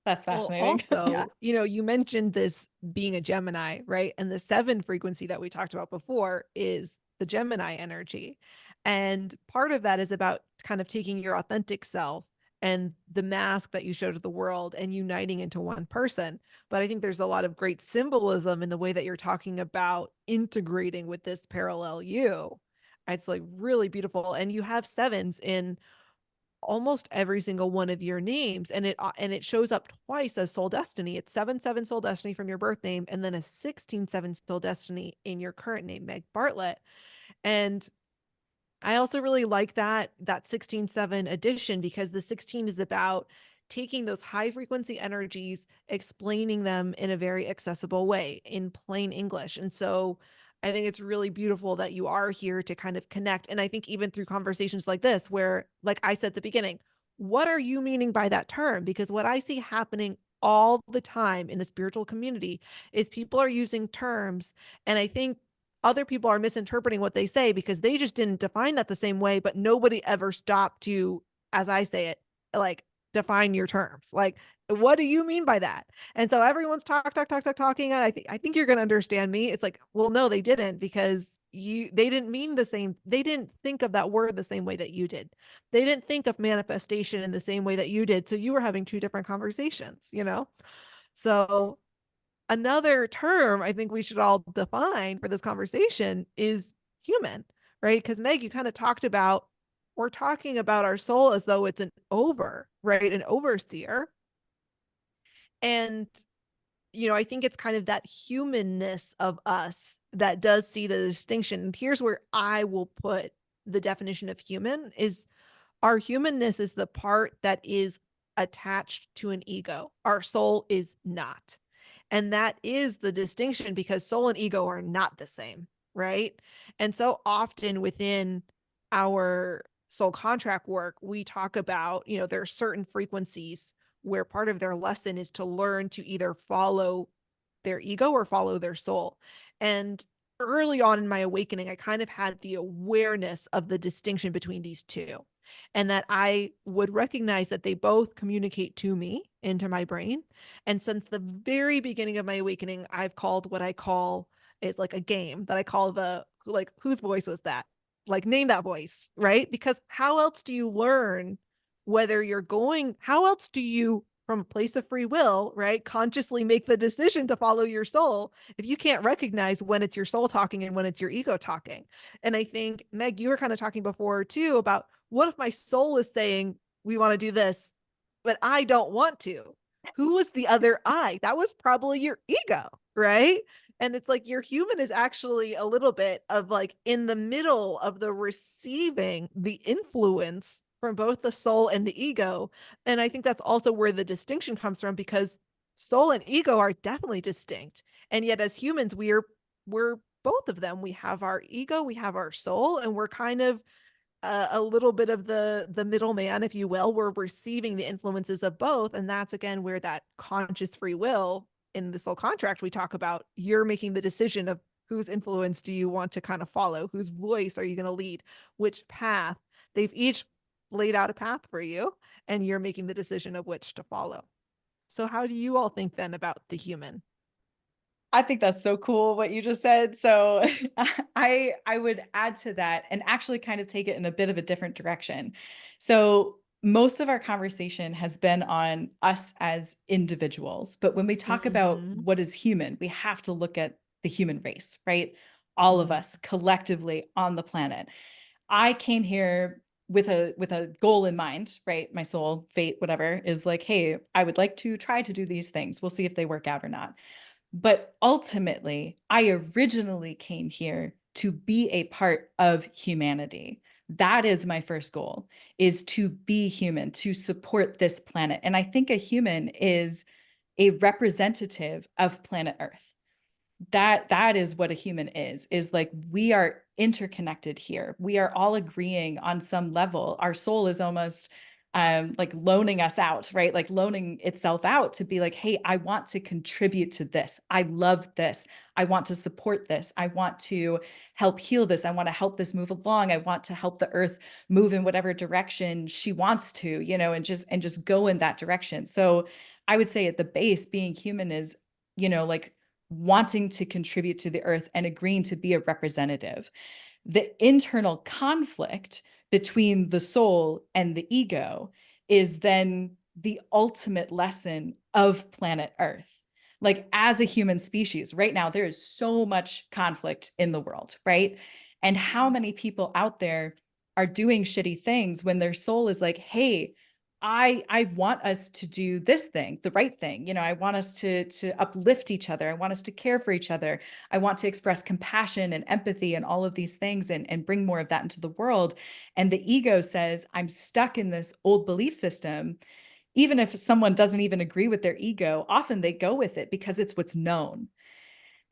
B: That's
A: Well,
B: fascinating.
A: also,
B: Yeah.
A: you know, you mentioned this being a Gemini, right? And the 7 frequency that we talked about before is the Gemini energy. And part of that is about kind of taking your authentic self and the mask that you show to the world and uniting into one person. But I think there's a lot of great symbolism in the way that you're talking about integrating with this parallel you. It's like really beautiful. And you have 7s in almost every single one of your names, and it shows up twice as soul destiny. It's 7-7 soul destiny from your birth name, and then a 16-7 soul destiny in your current name, Meg Bartlett. And I also really like that 16-7 addition, because the 16 is about taking those high frequency energies, explaining them in a very accessible way in plain English. And so I think it's really beautiful that you are here to kind of connect. And I think even through conversations like this, where, like I said at the beginning, what are you meaning by that term? Because what I see happening all the time in the spiritual community is people are using terms, and I think other people are misinterpreting what they say because they just didn't define that the same way, but nobody ever stopped to, as I say it, like define your terms. Like, what do you mean by that? And so everyone's talking. And I think you're going to understand me. It's like, well, no, they didn't, because they didn't mean the same. They didn't think of that word the same way that you did. They didn't think of manifestation in the same way that you did. So you were having two different conversations, you know? So another term I think we should all define for this conversation is human, right? Because Meg, you kind of talked about, we're talking about our soul as though it's right? An overseer. And, I think it's kind of that humanness of us that does see the distinction. And here's where I will put the definition of human is our humanness is the part that is attached to an ego. Our soul is not. And that is the distinction, because soul and ego are not the same, right? And so often within our soul contract work, we talk about, there are certain frequencies where part of their lesson is to learn to either follow their ego or follow their soul. And early on in my awakening, I kind of had the awareness of the distinction between these two, and that I would recognize that they both communicate to me into my brain. And since the very beginning of my awakening, I've called what I call it like a game that I call whose voice was that? Like, name that voice, right? Because how else do you learn how else do you, from a place of free will, right, consciously make the decision to follow your soul if you can't recognize when it's your soul talking and when it's your ego talking? And I think, Meg, you were kind of talking before too about, what if my soul is saying, we want to do this, but I don't want to? Who was the other I? That was probably your ego, right? And it's like your human is actually a little bit of like in the middle of the receiving the influence from both the soul and the ego. And I think that's also where the distinction comes from, because soul and ego are definitely distinct. And yet as humans, we're both of them. We have our ego, we have our soul, and we're kind of a little bit of the middleman, if you will. We're receiving the influences of both. And that's again where that conscious free will in the soul contract we talk about, you're making the decision of whose influence do you want to kind of follow, whose voice are you going to lead, which path. They've each laid out a path for you, and you're making the decision of which to follow. So how do you all think then about the human?
B: I think that's so cool what you just said. So I would add to that and actually kind of take it in a bit of a different direction. So most of our conversation has been on us as individuals, but when we talk about what is human, we have to look at the human race, right? All of us collectively on the planet. I came here with a goal in mind, right? My soul, fate, whatever, is like, hey, I would like to try to do these things. We'll see if they work out or not. But ultimately, I originally came here to be a part of humanity. That is my first goal, is to be human, to support this planet. And I think a human is a representative of planet Earth. That is what a human is like, we are interconnected here. We are all agreeing on some level. Our soul is almost like loaning us out, right? Like loaning itself out to be like, hey, I want to contribute to this. I love this. I want to support this. I want to help heal this. I want to help this move along. I want to help the earth move in whatever direction she wants to, and just go in that direction. So I would say at the base, being human is, like wanting to contribute to the earth and agreeing to be a representative. The internal conflict between the soul and the ego is then the ultimate lesson of planet Earth. Like, as a human species, right now, there is so much conflict in the world, right? And how many people out there are doing shitty things when their soul is like, hey, I want us to do this thing, the right thing. I want us to uplift each other. I want us to care for each other. I want to express compassion and empathy and all of these things and bring more of that into the world. And the ego says, I'm stuck in this old belief system. Even if someone doesn't even agree with their ego, often they go with it because it's what's known.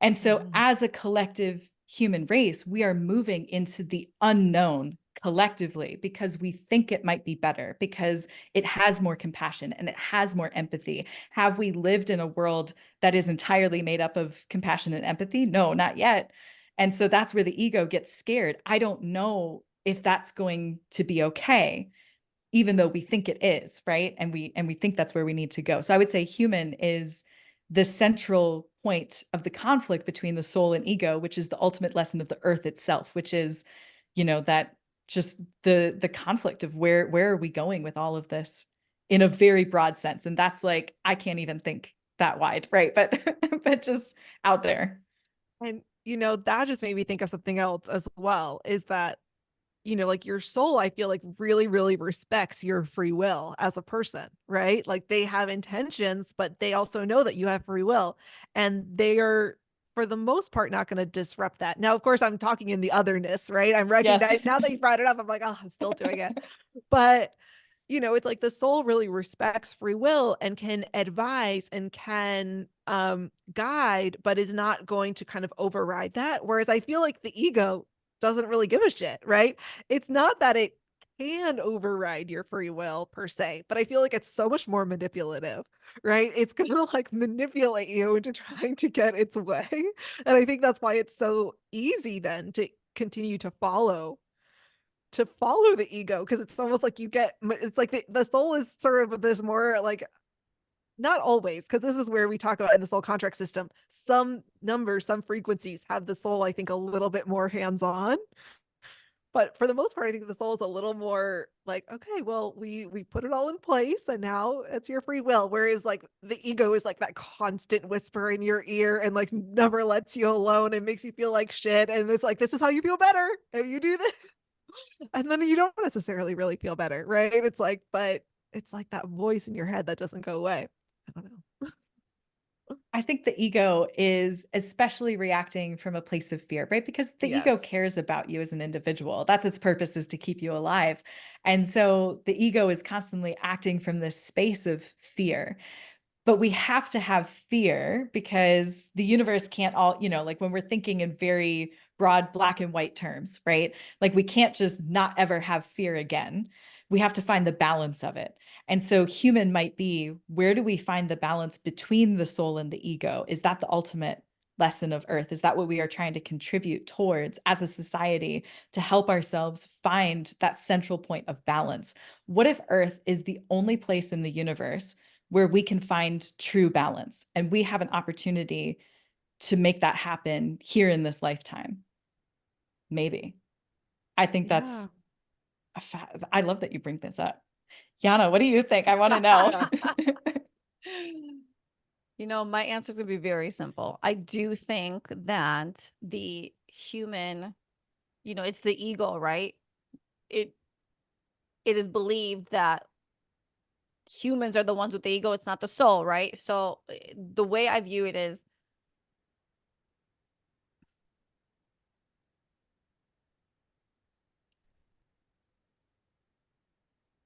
B: And so as a collective human race, we are moving into the unknown collectively because we think it might be better, because it has more compassion and it has more empathy. Have we lived in a world that is entirely made up of compassion and empathy? No, not yet. And so that's where the ego gets scared. I don't know if that's going to be okay. even though we think it is, right? And we think that's where we need to go. So I would say human is the central point of the conflict between the soul and ego, which is the ultimate lesson of the earth itself, which is, that just the conflict of where are we going with all of this in a very broad sense. And that's like, I can't even think that wide, right? But but just out there.
A: And, that just made me think of something else as well, is that, like your soul, I feel like really, really respects your free will as a person, right? Like they have intentions, but they also know that you have free will, and they are, for the most part, not going to disrupt that. Now, of course, I'm talking in the otherness, right? I'm
B: Yes.
A: recognizing now that you brought it up, I'm like, oh, I'm still doing it. But it's like the soul really respects free will and can advise and can guide, but is not going to kind of override that. Whereas I feel like the ego doesn't really give a shit, right? It's not that it can override your free will per se, but I feel like it's so much more manipulative, right? It's gonna like manipulate you into trying to get its way. And I think that's why it's so easy then to continue to follow the ego, because it's almost like it's like the soul is sort of this more like, not always, because this is where we talk about in the soul contract system, some numbers, some frequencies have the soul, I think, a little bit more hands-on, but for the most part I think the soul is a little more like, okay, well, we put it all in place and now it's your free will, whereas like the ego is like that constant whisper in your ear and like never lets you alone and makes you feel like shit, and it's like, this is how you feel better if you do this. And then you don't necessarily really feel better, right? It's like, but it's like that voice in your head that doesn't go away. I don't know.
B: I think the ego is especially reacting from a place of fear, right? Because the ego
A: Yes.
B: cares about you as an individual. That's its purpose, is to keep you alive. And so the ego is constantly acting from this space of fear. But we have to have fear because the universe can't all, like when we're thinking in very broad black and white terms, right? Like we can't just not ever have fear again. We have to find the balance of it. And so human might be, where do we find the balance between the soul and the ego? Is that the ultimate lesson of earth? Is that what we are trying to contribute towards as a society to help ourselves find that central point of balance? What if earth is the only place in the universe where we can find true balance, and we have an opportunity to make that happen here in this lifetime? Maybe. I think
A: Yeah.
B: that's I love that you bring this up. Yana, what do you think? I want to know.
C: My answer is going to be very simple. I do think that the human, it's the ego, right? It is believed that humans are the ones with the ego. It's not the soul, right? So the way I view it is,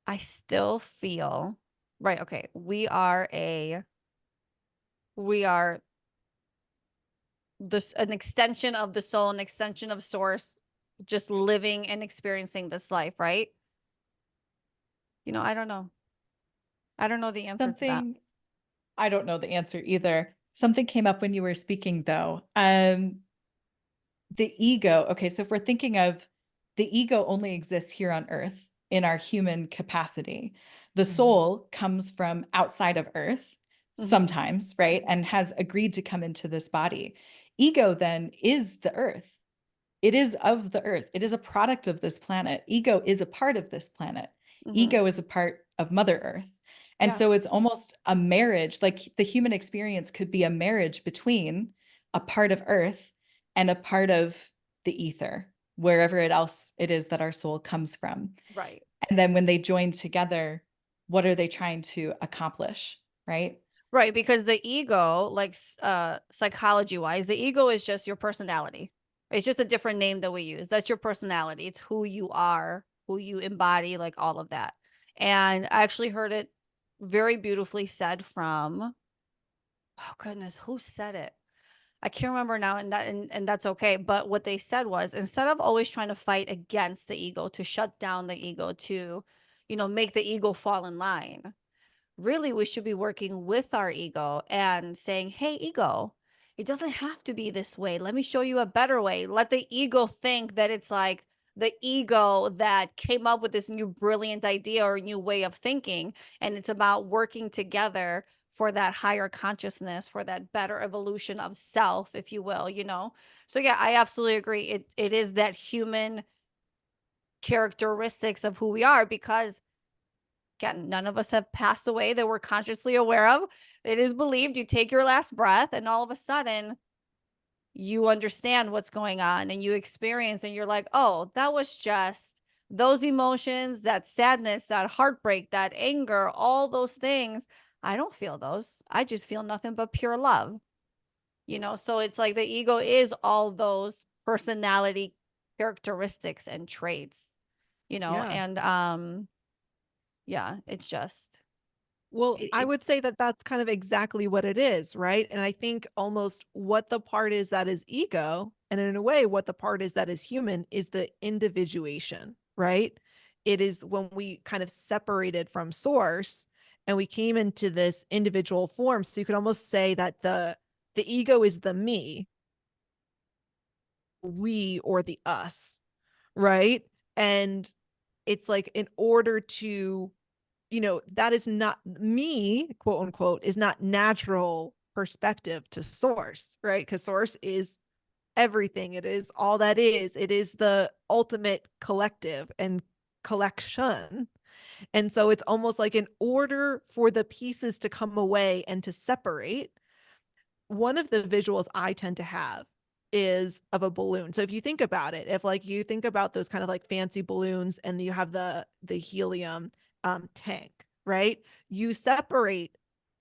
C: I still feel, right, okay, we are an extension of the soul, an extension of source, just living and experiencing this life, right? I don't know. I don't know the answer to that.
B: Something, I don't know the answer either. Something came up when you were speaking though. The ego, okay, so if we're thinking of the ego only exists here on earth in our human capacity, the soul comes from outside of earth sometimes, right? And has agreed to come into this body. Ego then is the earth. It is of the earth. It is a product of this planet. Ego is a part of this planet. Ego is a part of Mother Earth. And so it's almost a marriage, like the human experience could be a marriage between a part of earth and a part of the ether, wherever else it is that our soul comes from.
C: Right.
B: And then when they join together, what are they trying to accomplish, right?
C: Right, because the ego, like psychology wise, the ego is just your personality. It's just a different name that we use. That's your personality. It's who you are, who you embody, like all of that. And I actually heard it very beautifully said from, oh goodness, who said it? I can't remember now, and that's okay. But what they said was, instead of always trying to fight against the ego, to shut down the ego, to, make the ego fall in line, really we should be working with our ego and saying, hey, ego, it doesn't have to be this way. Let me show you a better way. Let the ego think that it's like the ego that came up with this new brilliant idea or new way of thinking. And it's about working together for that higher consciousness, for that better evolution of self, if you will, you know? So yeah, I absolutely agree. It is that human characteristics of who we are, because again, none of us have passed away that we're consciously aware of. It is believed you take your last breath and all of a sudden you understand what's going on and you experience and you're like, oh, that was just those emotions, that sadness, that heartbreak, that anger, all those things. I don't feel those. I just feel nothing but pure love. You know, so it's like the ego is all those personality characteristics and traits, you know,
A: Yeah.
C: and yeah, it's just
A: Well,
C: it,
A: I
C: it
A: would say that that's kind of exactly what it is, right? And I think almost what the part is that is ego, and in a way, what the part is that is human is the individuation, right? It is when we kind of separated from source and we came into this individual form. So you could almost say that the ego is the me, we, or the us, right? And it's like in order to, that is not me, quote unquote, is not natural perspective to source, right? Because source is everything. It is all that is. It is the ultimate collective and collection. And so it's almost like in order for the pieces to come away and to separate, one of the visuals I tend to have is of a balloon. So if you think about it, if like you think about those kind of like fancy balloons and you have the helium tank, right? You separate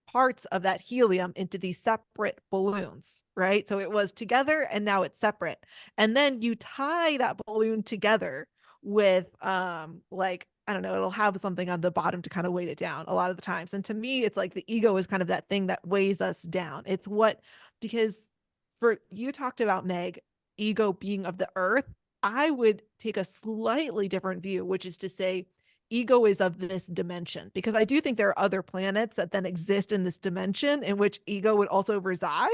A: parts of that helium into these separate balloons, right? So it was together and now it's separate. And then you tie that balloon together with like I don't know, it'll have something on the bottom to kind of weight it down a lot of the times. And to me, it's like the ego is kind of that thing that weighs us down. It's what, because for you talked about Meg, ego being of the earth, I would take a slightly different view, which is to say ego is of this dimension, because I do think there are other planets that then exist in this dimension in which ego would also reside,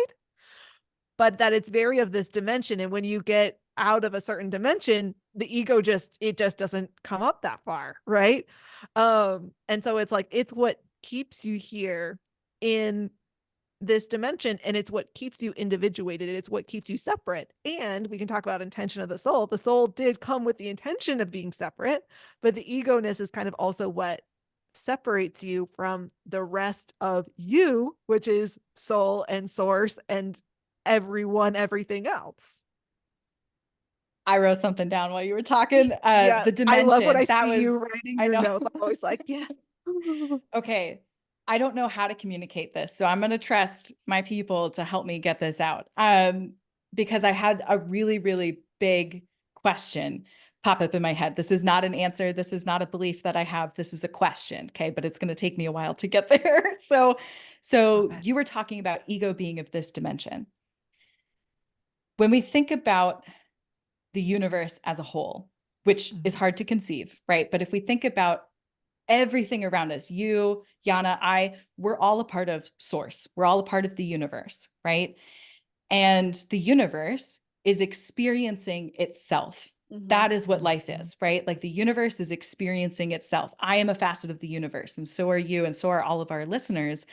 A: but that it's very of this dimension. And when you get out of a certain dimension, the ego it just doesn't come up that far, right? And so it's like it's what keeps you here in this dimension, and it's what keeps you individuated, it's what keeps you separate. And we can talk about intention of the soul. The soul did come with the intention of being separate, but the ego-ness is kind of also what separates you from the rest of you, which is soul and source and everyone, everything else.
B: I wrote something down while you were talking.
A: Yeah,
B: The dimension.
A: I love when I
B: that
A: see
B: was,
A: you writing
B: I
A: your
B: know.
A: notes. I'm always like, yes.
B: Okay. I don't know how to communicate this, so I'm going to trust my people to help me get this out. Because I had a really, really big question pop up in my head. This is not an answer. This is not a belief that I have. This is a question. Okay. But it's going to take me a while to get there. So you were talking about ego being of this dimension. When we think about the universe as a whole, which is hard to conceive, right? But if we think about everything around us, you, Yana, we're all a part of source. We're all a part of the universe, right? And the universe is experiencing itself. That is what life is, right? Like the universe is experiencing itself. I am a facet of the universe, and so are you, and so are all of our listeners.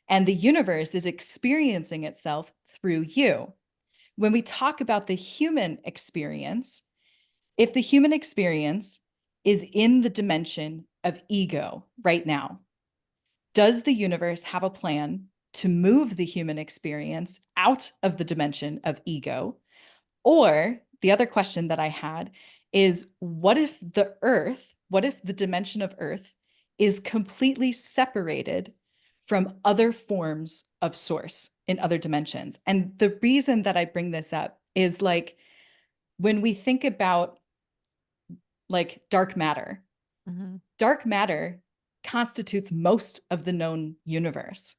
B: And the universe is experiencing itself through you. When we talk about the human experience, if the human experience is in the dimension of ego right now, does the universe have a plan to move the human experience out of the dimension of ego? Or the other question that I had is, what if the dimension of Earth is completely separated from other forms of source in other dimensions? And the reason that I bring this up is like, when we think about like dark matter constitutes most of the known universe.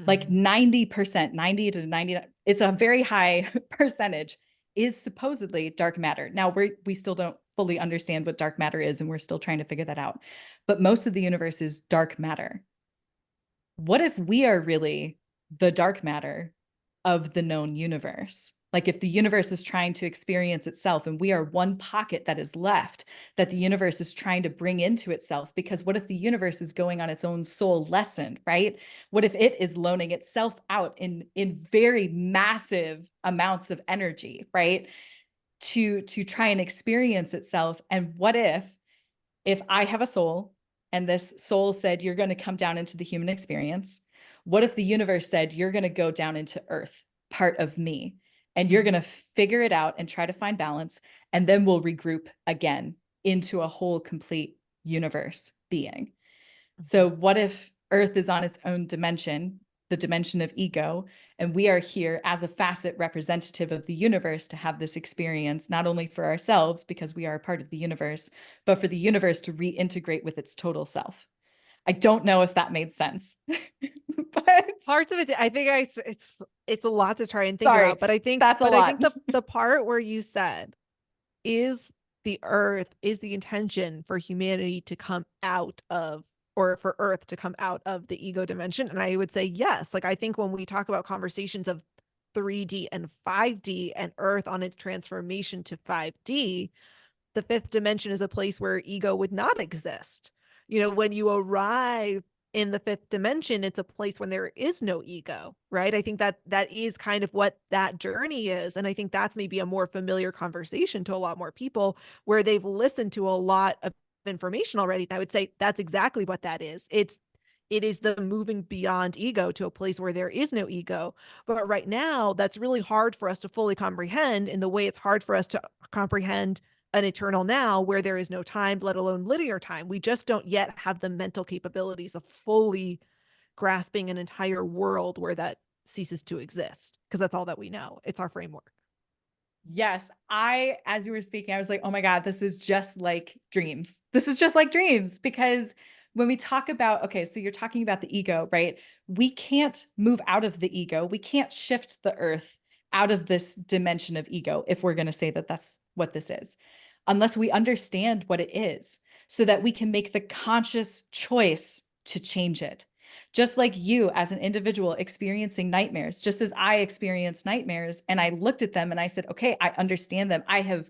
B: Like 90%, 90 to 90, it's a very high percentage is supposedly dark matter. Now we still don't fully understand what dark matter is, and we're still trying to figure that out. But most of the universe is dark matter. What if we are really the dark matter of the known universe? Like if the universe is trying to experience itself and we are one pocket that is left that the universe is trying to bring into itself, because what if the universe is going on its own soul lesson, right? What if it is loaning itself out in very massive amounts of energy, right? To try and experience itself. And what if I have a soul and this soul said, you're going to come down into the human experience? What if the universe said, you're going to go down into earth, part of me, and you're going to figure it out and try to find balance, and then we'll regroup again into a whole complete universe being? So what if earth is on its own dimension, the dimension of ego, and we are here as a facet representative of the universe to have this experience, not only for ourselves, because we are a part of the universe, but for the universe to reintegrate with its total self? I don't know if that made sense, but
A: Parts of it, I think it's a lot to try and think
B: sorry,
A: about, but
B: that's a lot.
A: I think the part where you said, is the earth, is the intention for humanity to come out of, or for earth to come out of the ego dimension? And I would say yes. Like, I think when we talk about conversations of 3D and 5D and earth on its transformation to 5D, the fifth dimension is a place where ego would not exist. You know, when you arrive in the fifth dimension, it's a place when there is no ego, right? I think that that is kind of what that journey is. And I think that's maybe a more familiar conversation to a lot more people, where they've listened to a lot of information already. And I would say that's exactly what that is. It is the moving beyond ego to a place where there is no ego. But right now, that's really hard for us to fully comprehend, in the way it's hard for us to comprehend an eternal now where there is no time, let alone linear time. We just don't yet have the mental capabilities of fully grasping an entire world where that ceases to exist, because that's all that we know. It's our framework.
B: Yes, as you were speaking, I was like, oh my God, this is just like dreams. This is just like dreams. Because when we talk about, okay, so you're talking about the ego, right? We can't move out of the ego. We can't shift the earth out of this dimension of ego, if we're going to say that that's what this is, unless we understand what it is, so that we can make the conscious choice to change it. Just like you as an individual experiencing nightmares, just as I experienced nightmares and I looked at them and I said, okay, I understand them. I have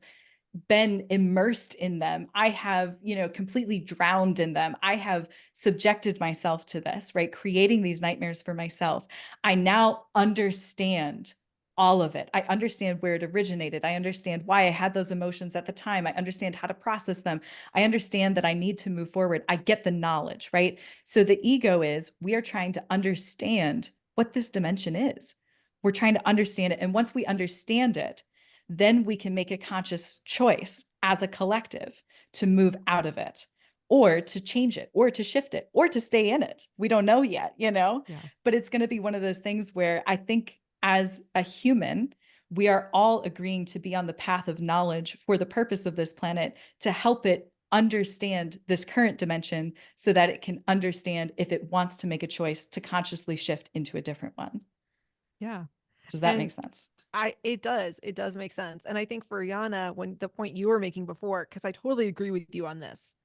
B: been immersed in them. I have, completely drowned in them. I have subjected myself to this, right? Creating these nightmares for myself. I now understand all of it. I understand where it originated. I understand why I had those emotions at the time. I understand how to process them. I understand that I need to move forward. I get the knowledge, right? So the ego is, we are trying to understand what this dimension is. We're trying to understand it. And once we understand it, then we can make a conscious choice as a collective to move out of it, or to change it, or to shift it, or to stay in it. We don't know yet,
A: Yeah.
B: but it's going to be one of those things where I think as a human, we are all agreeing to be on the path of knowledge for the purpose of this planet, to help it understand this current dimension so that it can understand if it wants to make a choice to consciously shift into a different one.
A: Yeah.
B: Does that
A: And
B: make sense?
A: it does make sense. And I think for Yana, when the point you were making before, because I totally agree with you on this,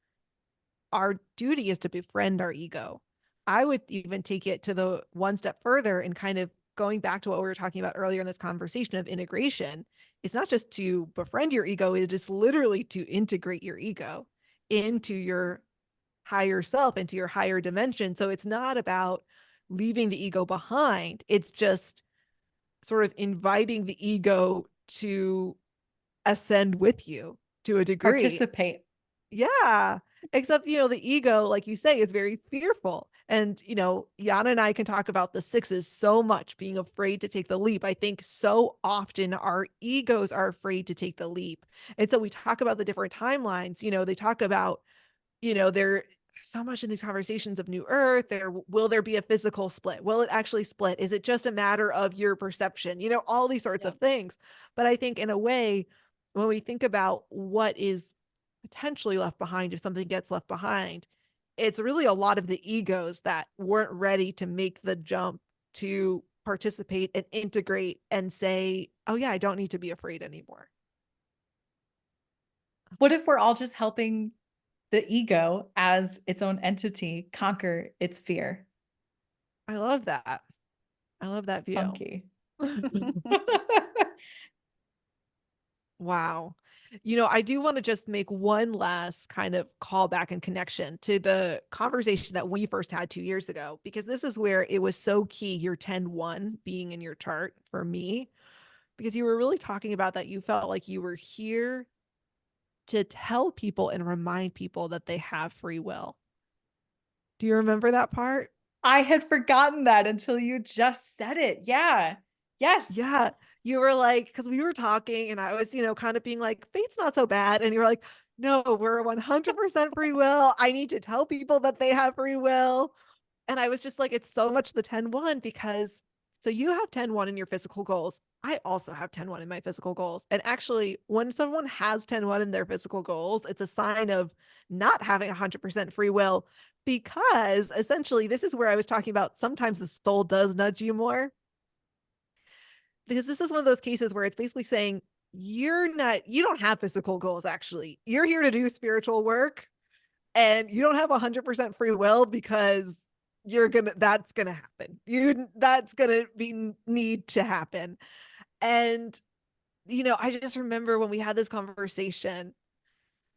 A: our duty is to befriend our ego. I would even take it to the one step further, and kind of going back to what we were talking about earlier in this conversation of integration. It's not just to befriend your ego, it is literally to integrate your ego into your higher self, into your higher dimension. So it's not about leaving the ego behind. It's just sort of inviting the ego to ascend with you to a degree.
B: Participate.
A: Yeah. Except, the ego, like you say, is very fearful. And, Yana and I can talk about the sixes so much, being afraid to take the leap. I think so often our egos are afraid to take the leap. And so we talk about the different timelines, they talk about, there so much in these conversations of new earth, will there be a physical split? Will it actually split? Is it just a matter of your perception? All these sorts of things. But I think in a way, when we think about what is potentially left behind, if something gets left behind, it's really a lot of the egos that weren't ready to make the jump to participate and integrate and say, oh yeah, I don't need to be afraid anymore.
B: What if we're all just helping the ego as its own entity conquer its fear?
A: I love that. I love that view.
B: Funky.
A: Wow. I do want to just make one last kind of callback and connection to the conversation that we first had 2 years ago, because this is where it was so key, your 10-1 being in your chart for me, because you were really talking about that you felt like you were here to tell people and remind people that they have free will. Do you remember that part?
B: I had forgotten that until you just said it. Yeah. Yes.
A: Yeah. You were like, because we were talking and I was, kind of being like, fate's not so bad. And you were like, no, we're 100% free will. I need to tell people that they have free will. And I was just like, it's so much the 10-1 because so you have 10-1 in your physical goals. I also have 10-1 in my physical goals. And actually, when someone has 10-1 in their physical goals, it's a sign of not having 100% free will, because essentially, this is where I was talking about sometimes the soul does nudge you more, because this is one of those cases where it's basically saying you don't have physical goals. Actually, you're here to do spiritual work and you don't have 100% free will, because that's gonna happen. That's gonna be need to happen. And I just remember when we had this conversation,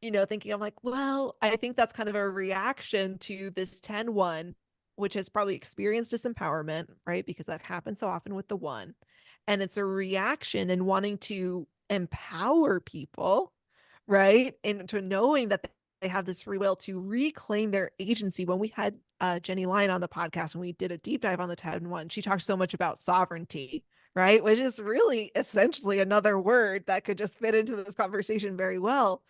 A: thinking, I'm like, well, I think that's kind of a reaction to this 10-1, which has probably experienced disempowerment, right? Because that happens so often with the one. And it's a reaction in wanting to empower people, right? Into knowing that they have this free will to reclaim their agency. When we had Jenny Lyon on the podcast and we did a deep dive on the 10-1, she talked so much about sovereignty, right? Which is really essentially another word that could just fit into this conversation very well.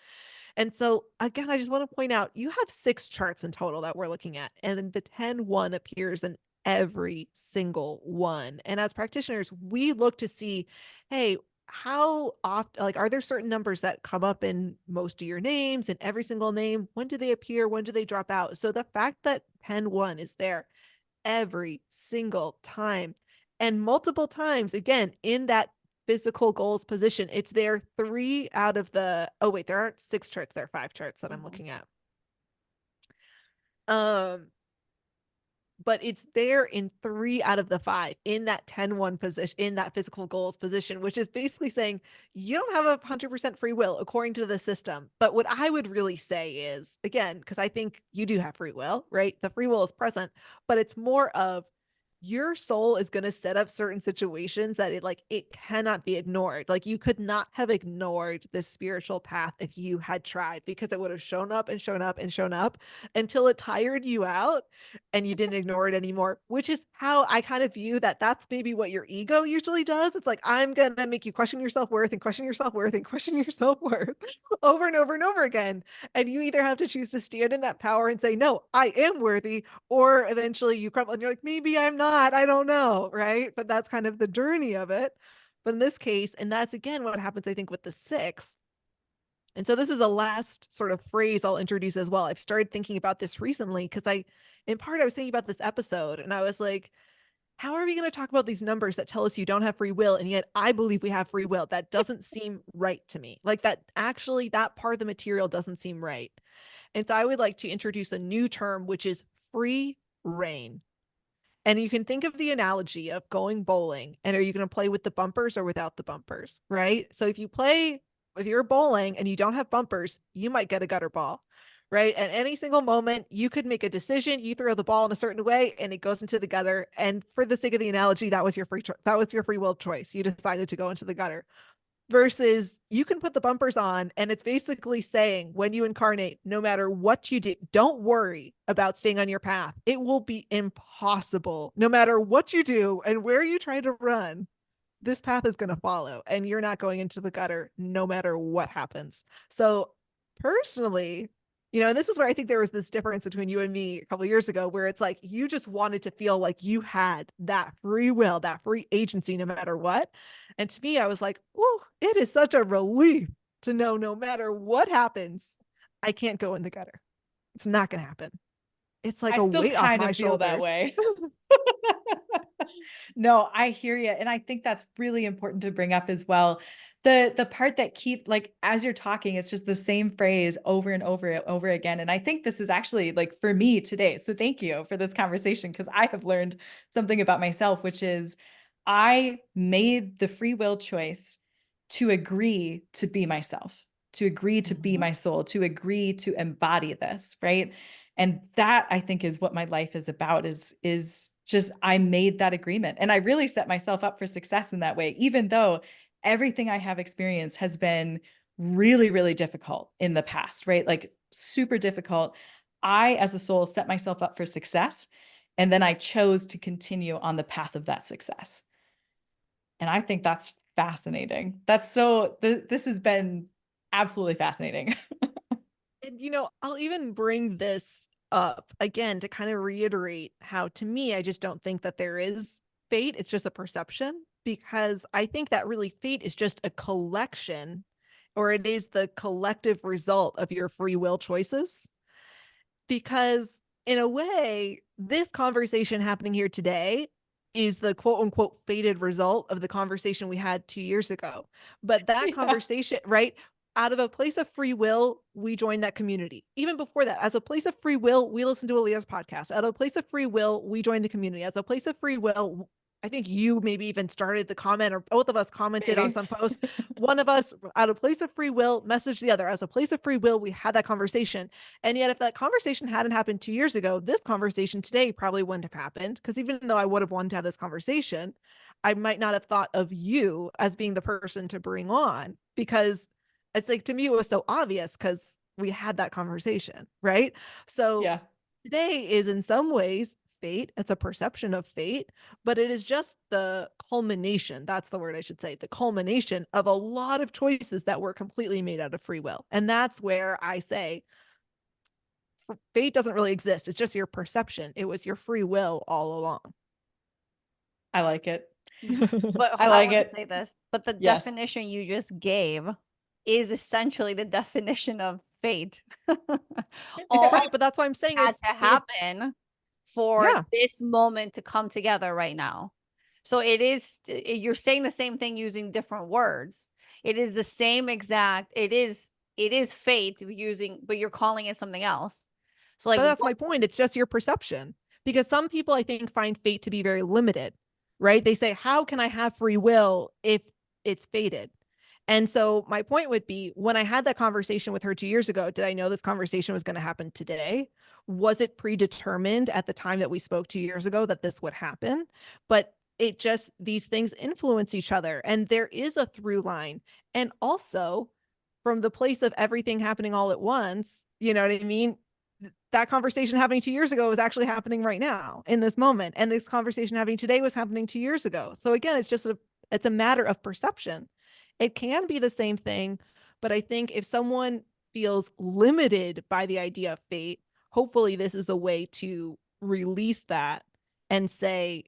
A: And so again, I just want to point out you have 6 charts in total that we're looking at, and the 10-1 appears in every single one. And as practitioners, we look to see, hey, how often, like, are there certain numbers that come up in most of your names, in every single name? When do they appear? When do they drop out? So the fact that 10-1 is there every single time and multiple times, again, in that physical goals position, it's there 3 out of the, oh wait, there aren't 6 charts, there are 5 charts that I'm looking at. But it's there in 3 out of the 5 in that 10-1 position, in that physical goals position, which is basically saying you don't have 100% free will according to the system. But what I would really say is, again, because I think you do have free will, right? The free will is present, but it's more of your soul is going to set up certain situations that it cannot be ignored. Like, you could not have ignored this spiritual path if you had tried, because it would have shown up and shown up and shown up until it tired you out and you didn't ignore it anymore, which is how I kind of view that. That's maybe what your ego usually does. It's like, I'm going to make you question your self-worth and question your self-worth and question your self-worth over and over and over again. And you either have to choose to stand in that power and say, no, I am worthy, or eventually you crumble and you're like, maybe I'm not, I don't know, right? But that's kind of the journey of it. But in this case, and that's again what happens, I think, with the 6. And so this is a last sort of phrase I'll introduce as well. I've started thinking about this recently because in part, I was thinking about this episode and I was like, how are we going to talk about these numbers that tell us you don't have free will? And yet I believe we have free will. That doesn't seem right to me. Like, that actually, that part of the material doesn't seem right. And so I would like to introduce a new term, which is free reign. And you can think of the analogy of going bowling, and are you going to play with the bumpers or without the bumpers, right? So if you're bowling and you don't have bumpers, you might get a gutter ball, right? At any single moment, you could make a decision. You throw the ball in a certain way and it goes into the gutter. And for the sake of the analogy, that was your free will choice. You decided to go into the gutter. Versus you can put the bumpers on, and it's basically saying, when you incarnate, no matter what you do, don't worry about staying on your path. It will be impossible. No matter what you do and where you try to run, this path is going to follow and you're not going into the gutter no matter what happens. So personally, and this is where I think there was this difference between you and me a couple of years ago, where it's like you just wanted to feel like you had that free will, that free agency, no matter what. And to me, I was like, oh, it is such a relief to know no matter what happens, I can't go in the gutter. It's not going to happen. It's like
B: I
A: a
B: still
A: weight off
B: kind
A: my
B: of feel that
A: shoulders.
B: way. No, I hear you. And I think that's really important to bring up as well. The part that as you're talking, it's just the same phrase over and over again. And I think this is actually like for me today. So thank you for this conversation, because I have learned something about myself, which is I made the free will choice to agree to be myself, to agree to be my soul, to agree to embody this, right? And that, I think, is what my life is about, is just, I made that agreement. And I really set myself up for success in that way, even though everything I have experienced has been really, really difficult in the past, right? Like super difficult. I, as a soul, set myself up for success. And then I chose to continue on the path of that success. And I think that's fascinating. That's so, this has been absolutely fascinating.
A: And, I'll even bring this up again to kind of reiterate how, to me, I just don't think that there is fate. It's just a perception, because I think that really fate is just a collection, or it is the collective result of your free will choices. Because in a way, this conversation happening here today is the quote unquote fated result of the conversation we had 2 years ago. But that conversation, right? Out of a place of free will, we joined that community. Even before that, as a place of free will, we listened to Aaliyah's podcast. Out of a place of free will, we joined the community. As a place of free will, I think you maybe even started the comment, or both of us commented on some post. One of us, out of place of free will, messaged the other. As a place of free will, we had that conversation. And yet, if that conversation hadn't happened 2 years ago, this conversation today probably wouldn't have happened. Because even though I would have wanted to have this conversation, I might not have thought of you as being the person to bring on, because it's like, to me, it was so obvious because we had that conversation, right? So
B: Yeah.
A: today is in some ways fate. It's a perception of fate, but it is just the culmination. That's the word I should say. The culmination of a lot of choices that were completely made out of free will. And that's where I say fate doesn't really exist. It's just your perception. It was your free will all along.
B: I like it.
C: But
B: I
C: I
B: like
C: want to
B: it.
C: say this, but the
B: Yes.
C: definition you just gave is essentially the definition of fate. All
A: Right, but that's why I'm saying
C: had
A: it's
C: to happen for
A: yeah.
C: this moment to come together right now. So it is, you're saying the same thing using different words. It is the same exact, it is fate using, but you're calling it something else. So like,
A: But that's my point. It's just your perception. Because some people, I think, find fate to be very limited, right? They say, how can I have free will if it's fated? And so my point would be, when I had that conversation with her 2 years ago, did I know this conversation was going to happen today? Was it predetermined at the time that we spoke 2 years ago that this would happen? But it just, these things influence each other. And there is a through line. And also, from the place of everything happening all at once, you know what I mean? That conversation happening 2 years ago is actually happening right now in this moment. And this conversation happening today was happening 2 years ago. So again, it's a matter of perception. It can be the same thing, but I think if someone feels limited by the idea of fate, hopefully this is a way to release that and say,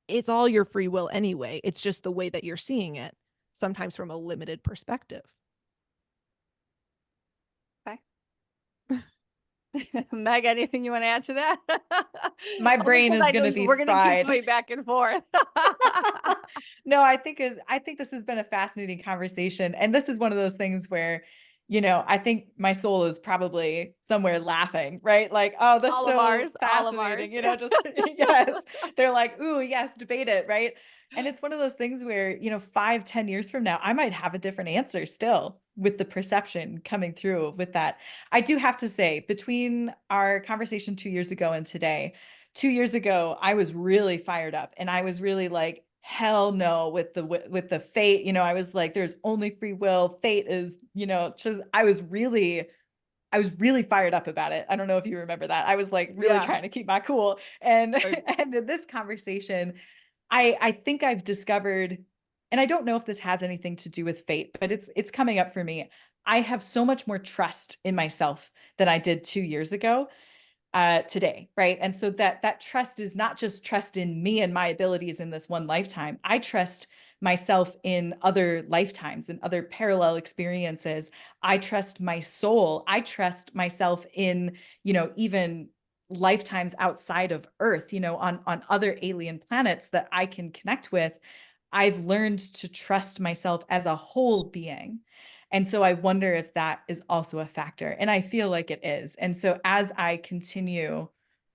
A: it's all your free will anyway. It's just the way that you're seeing it, sometimes from a limited perspective.
C: Meg, anything you want to add to that?
B: My brain is going to be
C: we're going to keep
B: fried.
C: going back and forth.
B: No, I think this has been a fascinating conversation. And this is one of those things where, I think my soul is probably somewhere laughing, right? Like, oh, that's
C: all
B: so
C: of ours.
B: fascinating, just, yes. They're like, ooh, yes, debate it, right? And it's one of those things where, 5-10 years from now, I might have a different answer still with the perception coming through with that. I do have to say, between our conversation 2 years ago and today, 2 years ago, I was really fired up and I was really like, hell no with the fate. I was like, there's only free will. Fate is, just, I was really fired up about it. I don't know if you remember that. I was like really trying to keep my cool. And and in this conversation, I think I've discovered, and I don't know if this has anything to do with fate, but it's coming up for me. I have so much more trust in myself than I did 2 years ago. Today, right? And so that trust is not just trust in me and my abilities in this one lifetime. I trust myself in other lifetimes and other parallel experiences. I trust my soul. I trust myself in, even lifetimes outside of Earth, on other alien planets that I can connect with. I've learned to trust myself as a whole being. And so I wonder if that is also a factor. And I feel like it is. And so as I continue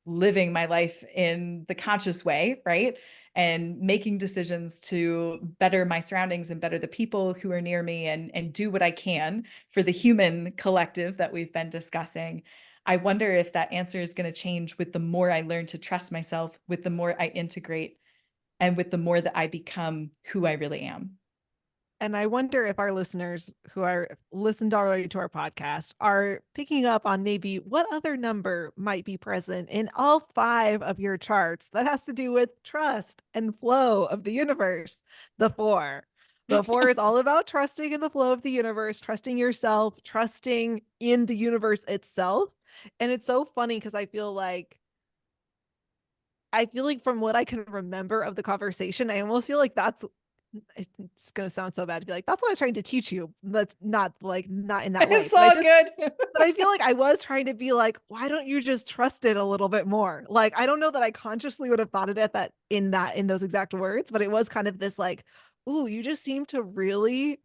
B: living my life in the conscious way, right? and making decisions to better my surroundings and better the people who are near me and do what I can for the human collective that we've been discussing. I wonder if that answer is going to change with the more I learn to trust myself, with the more I integrate, and with the more that I become who I really am.
A: And I wonder if our listeners who are listened already to our podcast are picking up on maybe what other number might be present in all 5 of your charts that has to do with trust and flow of the universe. The 4. The 4 is all about trusting in the flow of the universe, trusting yourself, trusting in the universe itself. And it's so funny because I feel like from what I can remember of the conversation, I almost feel like it's gonna sound so bad to be like, that's what I was trying to teach you. That's not not in that way.
B: It's all good.
A: But I feel like I was trying to be like, why don't you just trust it a little bit more? Like, I don't know that I consciously would have thought of it in those exact words, but it was kind of this like, ooh, you just seem to really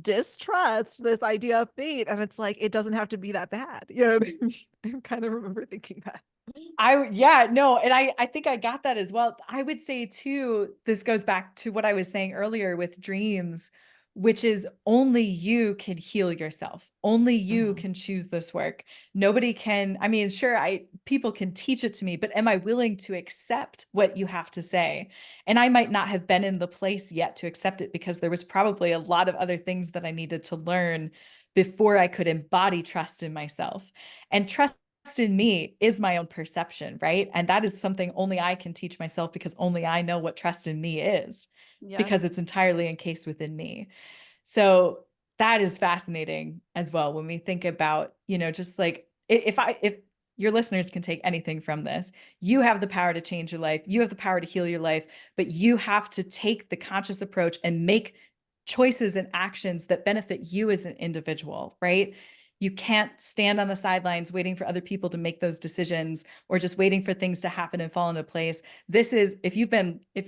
A: distrust this idea of fate. And it's like, it doesn't have to be that bad. You know what I mean? I kind of remember thinking that.
B: Yeah, no, and I think I got that as well. I would say too, this goes back to what I was saying earlier with dreams, which is only you can heal yourself. Only you can choose this work. Nobody can, I mean, sure, people can teach it to me, but am I willing to accept what you have to say? And I might not have been in the place yet to accept it because there was probably a lot of other things that I needed to learn before I could embody trust in myself. And trust in me is my own perception, right? And that is something only I can teach myself because only I know what trust in me is, because
C: Yes.
B: it's entirely encased within me. So that is fascinating as well when we think about, just like if your listeners can take anything from this, you have the power to change your life, you have the power to heal your life, but you have to take the conscious approach and make choices and actions that benefit you as an individual, right? You can't stand on the sidelines waiting for other people to make those decisions or just waiting for things to happen and fall into place. This is, if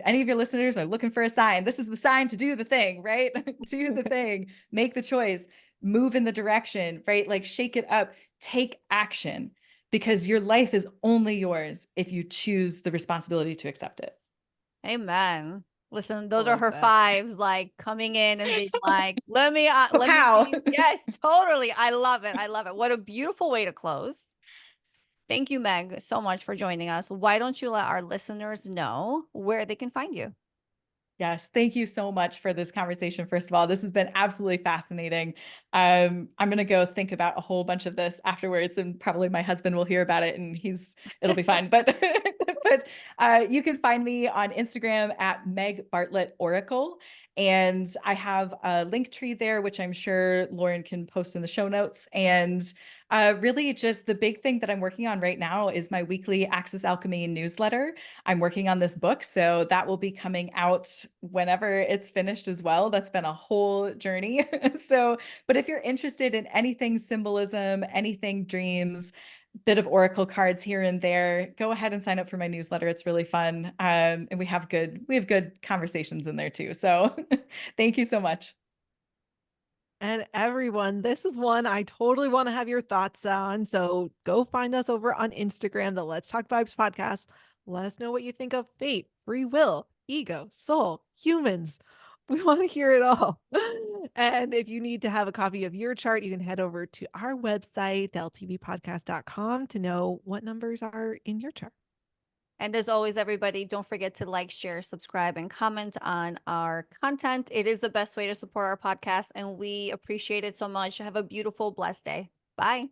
B: any of your listeners are looking for a sign, this is the sign to do the thing, right? Do the thing, make the choice, move in the direction, right? Like shake it up, take action, because your life is only yours if you choose the responsibility to accept it.
C: Amen. Listen, those
A: I
C: are
A: like
C: her
A: that.
C: 5s, like coming in and being like, let me
B: Pow.
C: yes, totally. I love it. I love it. What a beautiful way to close. Thank you, Meg, so much for joining us. Why don't you let our listeners know where they can find you?
B: Yes, thank you so much for this conversation. First of all, this has been absolutely fascinating. I'm going to go think about a whole bunch of this afterwards, and probably my husband will hear about it, and it'll be fine. But you can find me on Instagram at Meg Bartlett Oracle, and I have a link tree there, which I'm sure Lauren can post in the show notes. And really, just the big thing that I'm working on right now is my weekly Access Alchemy newsletter. I'm working on this book, so that will be coming out whenever it's finished as well. That's been a whole journey. But if you're interested in anything symbolism, anything dreams, bit of oracle cards here and there, go ahead and sign up for my newsletter. It's really fun. And we have good conversations in there too. So thank you so much.
A: And everyone, this is one I totally want to have your thoughts on. So go find us over on Instagram, the Let's Talk Vibes podcast. Let us know what you think of fate, free will, ego, soul, humans. We want to hear it all. And if you need to have a copy of your chart, you can head over to our website, theltvpodcast.com, to know what numbers are in your chart.
C: And as always, everybody, don't forget to like, share, subscribe, and comment on our content. It is the best way to support our podcast, and we appreciate it so much. Have a beautiful, blessed day. Bye.